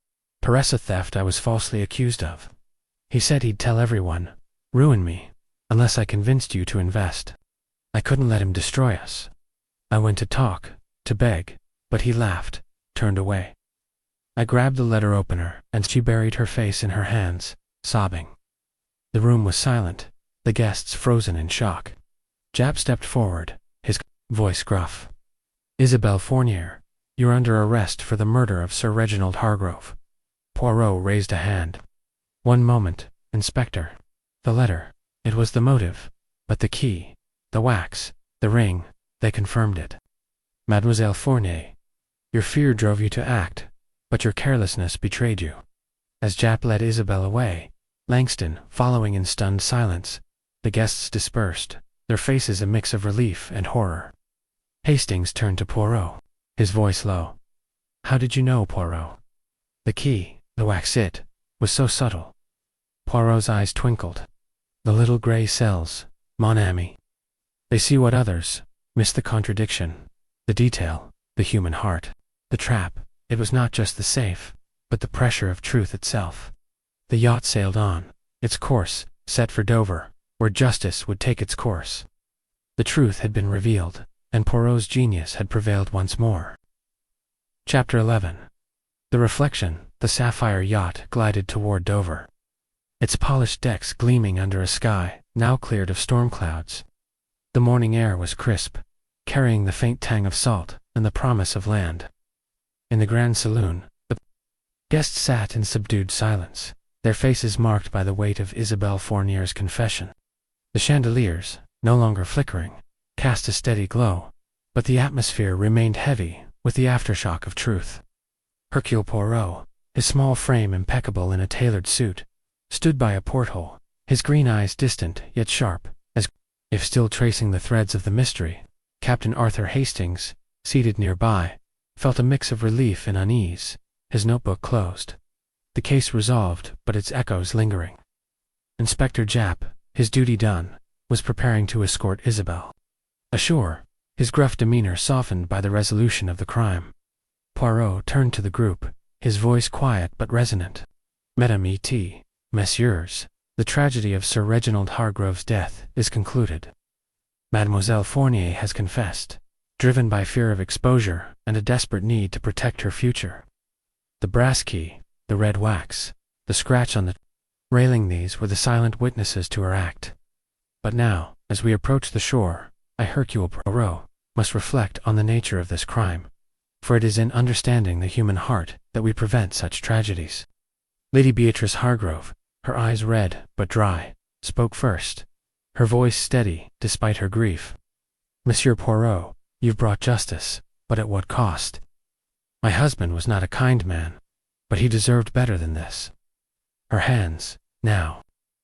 Paressa theft I was falsely accused of. He said he'd tell everyone, ruin me, unless I convinced you to invest. I couldn't let him destroy us. I went to talk, to beg, but he laughed, turned away. I grabbed the letter opener, and she buried her face in her hands, sobbing." The room was silent, the guests frozen in shock. Japp stepped forward, his voice gruff. "Isabelle Fournier, you're under arrest for the murder of Sir Reginald Hargrove." Poirot raised a hand. "One moment, Inspector. The letter, it was the motive, but the key, the wax, the ring, they confirmed it. Mademoiselle Fournier, your fear drove you to act, but your carelessness betrayed you." As Japp led Isabelle away, Langston following in stunned silence, the guests dispersed, their faces a mix of relief and horror. Hastings turned to Poirot, his voice low. "How did you know, Poirot? The key, the wax, it was so subtle." Poirot's eyes twinkled. "The little grey cells, mon ami. They see what others miss, the contradiction, the detail, the human heart. The trap, it was not just the safe, but the pressure of truth itself." The yacht sailed on, its course set for Dover, where justice would take its course. The truth had been revealed, and Poirot's genius had prevailed once more. Chapter 11. The Reflection. The sapphire yacht glided toward Dover, its polished decks gleaming under a sky now cleared of storm clouds. The morning air was crisp, carrying the faint tang of salt and the promise of land. In the grand saloon, the guests sat in subdued silence, their faces marked by the weight of Isabelle Fournier's confession. The chandeliers, no longer flickering, cast a steady glow, but the atmosphere remained heavy with the aftershock of truth. Hercule Poirot, his small frame impeccable in a tailored suit, stood by a porthole, his green eyes distant yet sharp, as if still tracing the threads of the mystery. Captain Arthur Hastings, seated nearby, felt a mix of relief and unease, his notebook closed. The case resolved, but its echoes lingering. Inspector Japp, his duty done, was preparing to escort Isabel ashore, his gruff demeanor softened by the resolution of the crime. Poirot turned to the group, his voice quiet but resonant. Mesdames et messieurs, the tragedy of Sir Reginald Hargrove's death is concluded. Mademoiselle Fournier has confessed, driven by fear of exposure and a desperate need to protect her future. The brass key, the red wax, the scratch on the railing, these were the silent witnesses to her act. But now, as we approach the shore, I, Hercule Poirot, must reflect on the nature of this crime, for it is in understanding the human heart that we prevent such tragedies. Lady Beatrice Hargrove, her eyes red but dry, spoke first, her voice steady despite her grief. Monsieur Poirot, you've brought justice, but at what cost? My husband was not a kind man, but he deserved better than this. Her hands, now,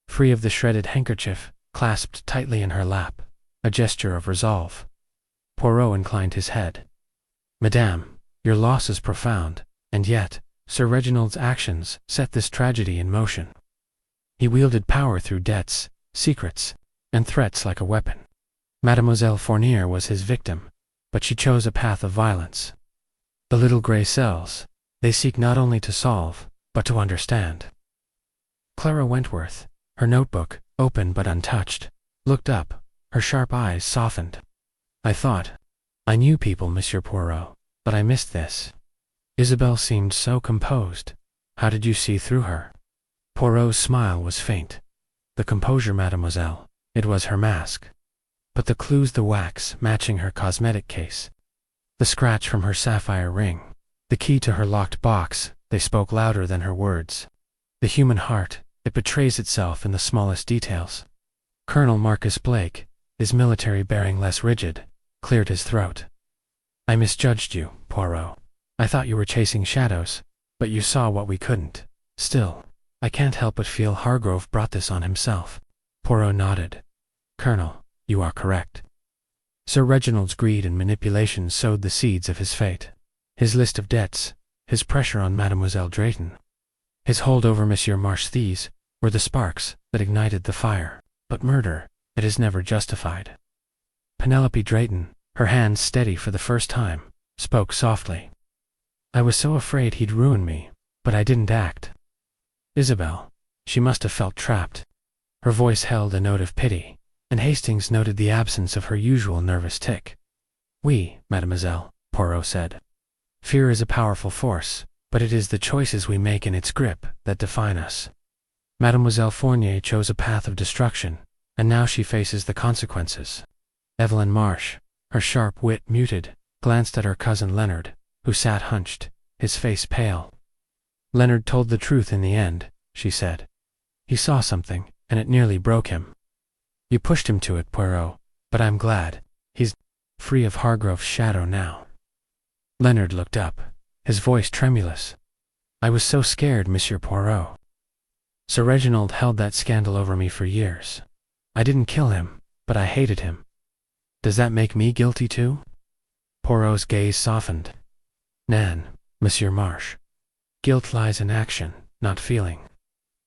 free of the shredded handkerchief, clasped tightly in her lap, a gesture of resolve. Poirot inclined his head. Madame, your loss is profound, and yet, Sir Reginald's actions set this tragedy in motion. He wielded power through debts, secrets, and threats like a weapon. Mademoiselle Fournier was his victim, but she chose a path of violence. The little grey cells, they seek not only to solve, but to understand. Clara Wentworth, her notebook, open but untouched, looked up, her sharp eyes softened. I knew people, Monsieur Poirot, but I missed this. Isabel seemed so composed. How did you see through her? Poirot's smile was faint. The composure, mademoiselle, it was her mask. But the clues, the wax matching her cosmetic case, the scratch from her sapphire ring, the key to her locked box, they spoke louder than her words. The human heart, it betrays itself in the smallest details. Colonel Marcus Blake, his military bearing less rigid, cleared his throat. I misjudged you, Poirot. I thought you were chasing shadows, but you saw what we couldn't. Still, I can't help but feel Hargrove brought this on himself. Poirot nodded. Colonel, you are correct. Sir Reginald's greed and manipulation sowed the seeds of his fate. His list of debts, his pressure on Mademoiselle Drayton, his hold over Monsieur Marsh, these were the sparks that ignited the fire. But murder, it is never justified. Penelope Drayton, her hands steady for the first time, spoke softly. I was so afraid he'd ruin me, but I didn't act. Isabel, she must have felt trapped. Her voice held a note of pity, and Hastings noted the absence of her usual nervous tic. Oui, mademoiselle, Poirot said. Fear is a powerful force, but it is the choices we make in its grip that define us. Mademoiselle Fournier chose a path of destruction, and now she faces the consequences. Evelyn Marsh, her sharp wit muted, glanced at her cousin Leonard, who sat hunched, his face pale. Leonard told the truth in the end, she said. He saw something, and it nearly broke him. You pushed him to it, Poirot, but I'm glad. He's free of Hargrove's shadow now. Leonard looked up, his voice tremulous. I was so scared, Monsieur Poirot. Sir Reginald held that scandal over me for years. I didn't kill him, but I hated him. Does that make me guilty too? Poirot's gaze softened. Nan, Monsieur Marsh. Guilt lies in action, not feeling.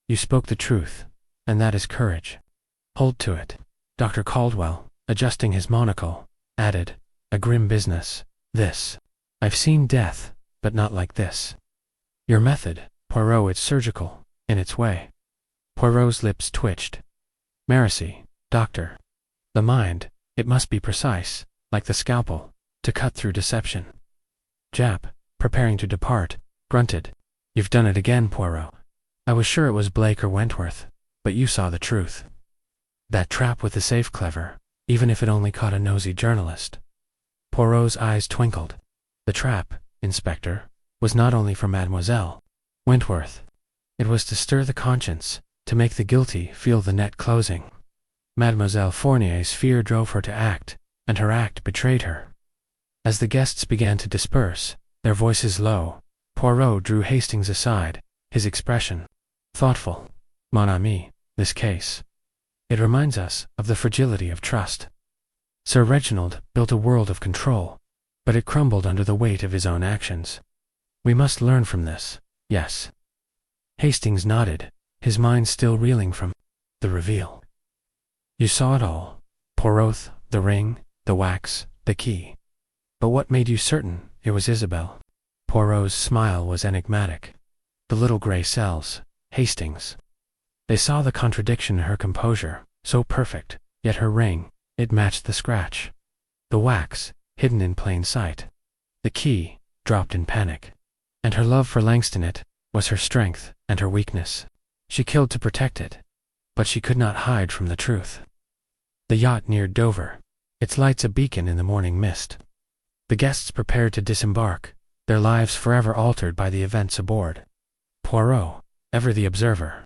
You spoke the truth, and that is courage. Hold to it. Dr. Caldwell, adjusting his monocle, added, a grim business, this. I've seen death, but not like this. Your method, Poirot, it's surgical, in its way. Poirot's lips twitched. Mercy, doctor. The mind, it must be precise, like the scalpel, to cut through deception. Japp, preparing to depart, grunted. You've done it again, Poirot. I was sure it was Blake or Wentworth, but you saw the truth. That trap with the safe clever, even if it only caught a nosy journalist. Poirot's eyes twinkled. The trap, Inspector, was not only for Mademoiselle Wentworth. It was to stir the conscience, to make the guilty feel the net closing. Mademoiselle Fournier's fear drove her to act, and her act betrayed her. As the guests began to disperse, their voices low, Poirot drew Hastings aside, his expression thoughtful. Mon ami, this case. It reminds us of the fragility of trust. Sir Reginald built a world of control, but it crumbled under the weight of his own actions. We must learn from this, yes. Hastings nodded, his mind still reeling from the reveal. You saw it all. Poirot, the ring, the wax, the key. But what made you certain it was Isabel? Poirot's smile was enigmatic. The little grey cells, Hastings. They saw the contradiction in her composure, so perfect, yet her ring, it matched the scratch. The wax, hidden in plain sight. The key, dropped in panic. And her love for Langston, it was her strength and her weakness. She killed to protect it, but she could not hide from the truth. The yacht neared Dover, its lights a beacon in the morning mist. The guests prepared to disembark, their lives forever altered by the events aboard. Poirot, ever the observer,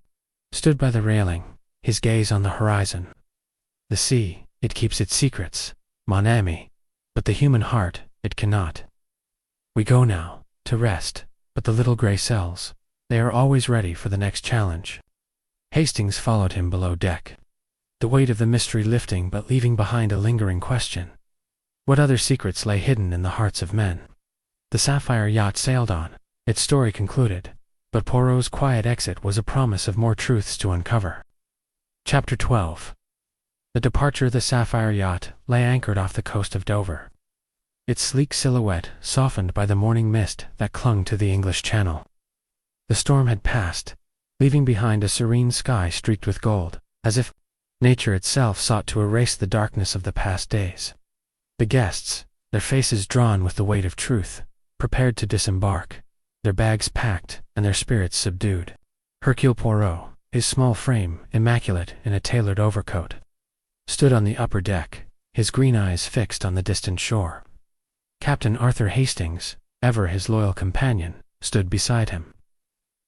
stood by the railing, his gaze on the horizon. The sea, it keeps its secrets, mon ami, but the human heart, it cannot. We go now, to rest, but the little grey cells, they are always ready for the next challenge. Hastings followed him below deck, the weight of the mystery lifting but leaving behind a lingering question. What other secrets lay hidden in the hearts of men? The sapphire yacht sailed on, its story concluded, but Poirot's quiet exit was a promise of more truths to uncover. Chapter 12. The departure of the sapphire yacht lay anchored off the coast of Dover, its sleek silhouette softened by the morning mist that clung to the English Channel. The storm had passed, leaving behind a serene sky streaked with gold, as if nature itself sought to erase the darkness of the past days. The guests, their faces drawn with the weight of truth, prepared to disembark, their bags packed and their spirits subdued. Hercule Poirot, his small frame immaculate in a tailored overcoat, stood on the upper deck, his green eyes fixed on the distant shore. Captain Arthur Hastings, ever his loyal companion, stood beside him,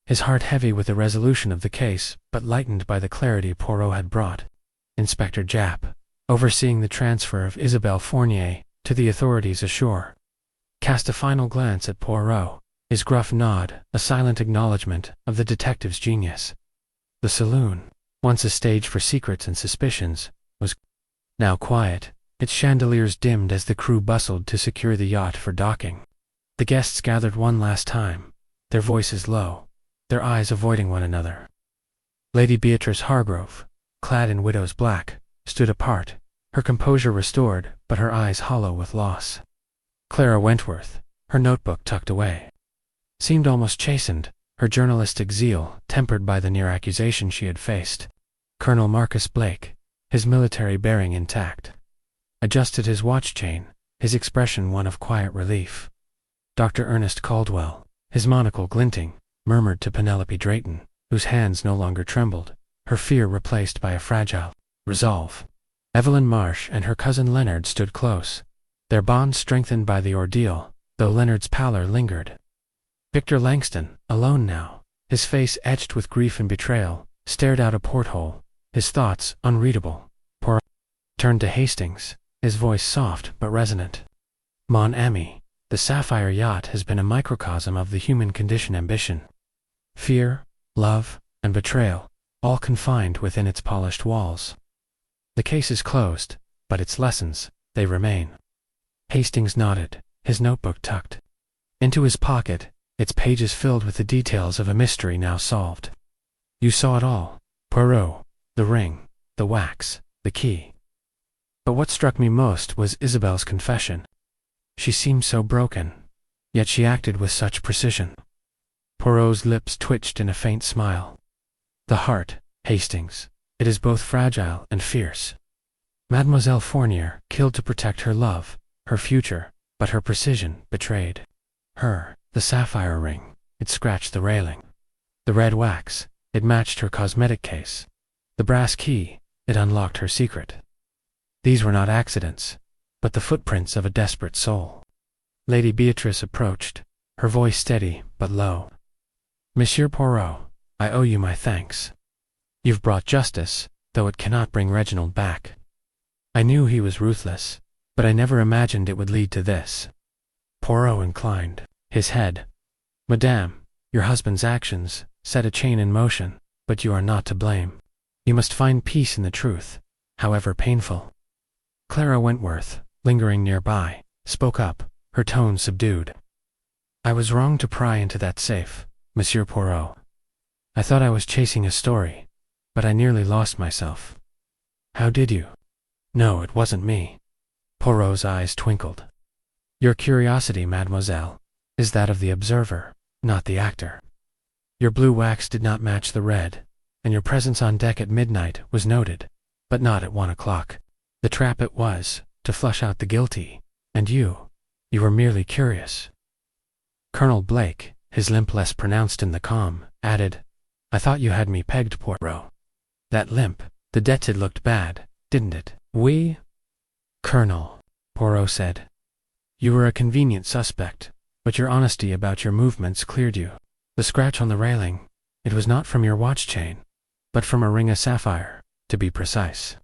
his heart heavy with the resolution of the case but lightened by the clarity Poirot had brought. Inspector Japp, overseeing the transfer of Isabelle Fournier to the authorities ashore, cast a final glance at Poirot, his gruff nod a silent acknowledgment of the detective's genius. The saloon, once a stage for secrets and suspicions, was now quiet, its chandeliers dimmed as the crew bustled to secure the yacht for docking. The guests gathered one last time, their voices low, their eyes avoiding one another. Lady Beatrice Hargrove, clad in widow's black, stood apart, her composure restored but her eyes hollow with loss. Clara Wentworth, her notebook tucked away, seemed almost chastened, her journalistic zeal tempered by the near accusation she had faced. Colonel Marcus Blake, his military bearing intact, adjusted his watch chain, his expression one of quiet relief. Dr. Ernest Caldwell, his monocle glinting, murmured to Penelope Drayton, whose hands no longer trembled, her fear replaced by a fragile resolve. Evelyn Marsh and her cousin Leonard stood close, their bond strengthened by the ordeal, though Leonard's pallor lingered. Victor Langston, alone now, his face etched with grief and betrayal, stared out a porthole, his thoughts unreadable. Poirot turned to Hastings, his voice soft but resonant. Mon ami, the sapphire yacht has been a microcosm of the human condition. Ambition, fear, love, and betrayal, all confined within its polished walls. The case is closed, but its lessons, they remain. Hastings nodded, his notebook tucked into his pocket, its pages filled with the details of a mystery now solved. You saw it all, Poirot, the ring, the wax, the key. But what struck me most was Isabelle's confession. She seemed so broken, yet she acted with such precision. Poirot's lips twitched in a faint smile. The heart, Hastings, it is both fragile and fierce. Mademoiselle Fournier killed to protect her love, her future, but her precision betrayed her. The sapphire ring, it scratched the railing. The red wax, it matched her cosmetic case. The brass key, it unlocked her secret. These were not accidents, but the footprints of a desperate soul. Lady Beatrice approached, her voice steady but low. Monsieur Poirot, I owe you my thanks. You've brought justice, though it cannot bring Reginald back. I knew he was ruthless, but I never imagined it would lead to this. Poirot inclined his head. Madame, your husband's actions set a chain in motion, but you are not to blame. You must find peace in the truth, however painful. Clara Wentworth, lingering nearby, spoke up, her tone subdued. "I was wrong to pry into that safe, Monsieur Poirot. I thought I was chasing a story, but I nearly lost myself." "How did you?" "No, it wasn't me." Poirot's eyes twinkled. "Your curiosity, mademoiselle, is that of the observer, not the actor. Your blue wax did not match the red, and your presence on deck at midnight was noted, but not at 1 o'clock. The trap it was, to flush out the guilty, and you were merely curious." Colonel Blake, his limp less pronounced in the calm, added, "I thought you had me pegged, Poirot." "That limp, the debted looked bad, didn't it?" "Oui, Colonel," Poirot said. "You were a convenient suspect, but your honesty about your movements cleared you. The scratch on the railing, it was not from your watch chain, but from a ring of sapphire, to be precise."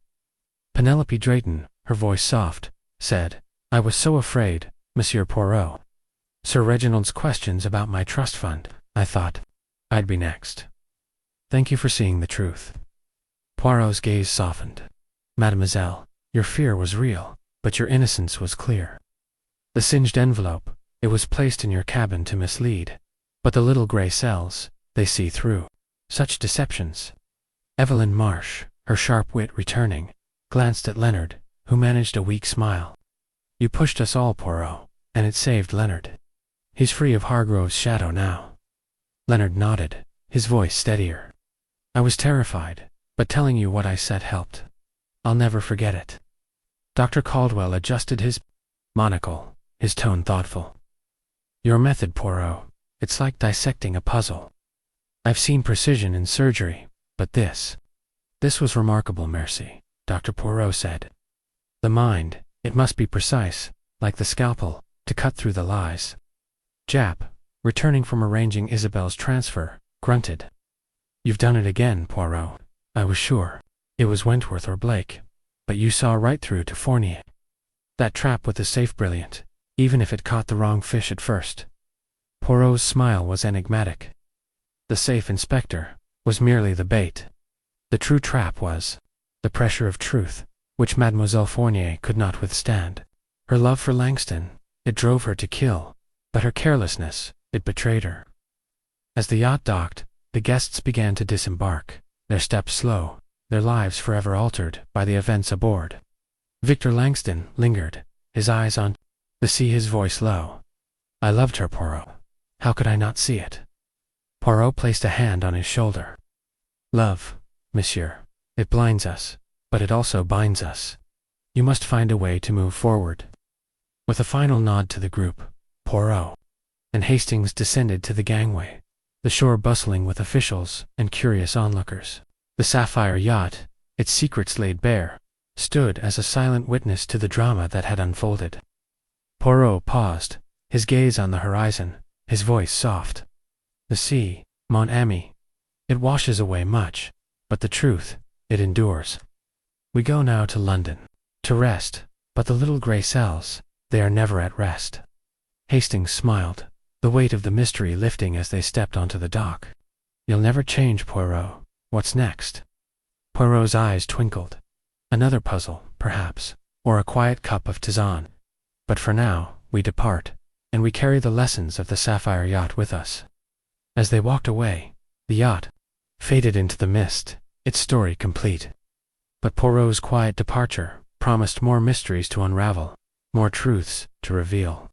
Penelope Drayton, her voice soft, said, "I was so afraid, Monsieur Poirot. Sir Reginald's questions about my trust fund, I thought I'd be next. Thank you for seeing the truth." Poirot's gaze softened. "Mademoiselle, your fear was real, but your innocence was clear. The singed envelope, it was placed in your cabin to mislead, but the little gray cells, they see through such deceptions." Evelyn Marsh, her sharp wit returning, glanced at Leonard, who managed a weak smile. "You pushed us all, Poirot, and it saved Leonard. He's free of Hargrove's shadow now." Leonard nodded, his voice steadier. "I was terrified, but telling you what I said helped. I'll never forget it." Dr. Caldwell adjusted his monocle, his tone thoughtful. "Your method, Poirot, it's like dissecting a puzzle. I've seen precision in surgery, but this was remarkable, merci," Dr. Poirot said. "The mind, it must be precise, like the scalpel, to cut through the lies." Jap, returning from arranging Isabel's transfer, grunted. "You've done it again, Poirot. I was sure it was Wentworth or Blake, but you saw right through to Fournier. That trap with the safe brilliant, even if it caught the wrong fish at first." Poirot's smile was enigmatic. The safe inspector was merely the bait. The true trap was the pressure of truth, which Mademoiselle Fournier could not withstand. Her love for Langston, it drove her to kill, but her carelessness, it betrayed her. As the yacht docked, the guests began to disembark, their steps slow, their lives forever altered by the events aboard. Victor Langston lingered, his eyes on the sea, his voice low. "I loved her, Poirot. How could I not see it?" Poirot placed a hand on his shoulder. "Love, monsieur, it blinds us, but it also binds us. You must find a way to move forward." With a final nod to the group, Poirot and Hastings descended to the gangway, the shore bustling with officials and curious onlookers. The sapphire yacht, its secrets laid bare, stood as a silent witness to the drama that had unfolded. Poirot paused, his gaze on the horizon, his voice soft. "The sea, mon ami, it washes away much, but the truth, it endures. We go now to London, to rest, but the little gray cells, they are never at rest." Hastings smiled, the weight of the mystery lifting as they stepped onto the dock. "You'll never change, Poirot. What's next?" Poirot's eyes twinkled. "Another puzzle, perhaps, or a quiet cup of tisane. But for now, we depart, and we carry the lessons of the sapphire yacht with us." As they walked away, the yacht faded into the mist, its story complete. But Poirot's quiet departure promised more mysteries to unravel, more truths to reveal.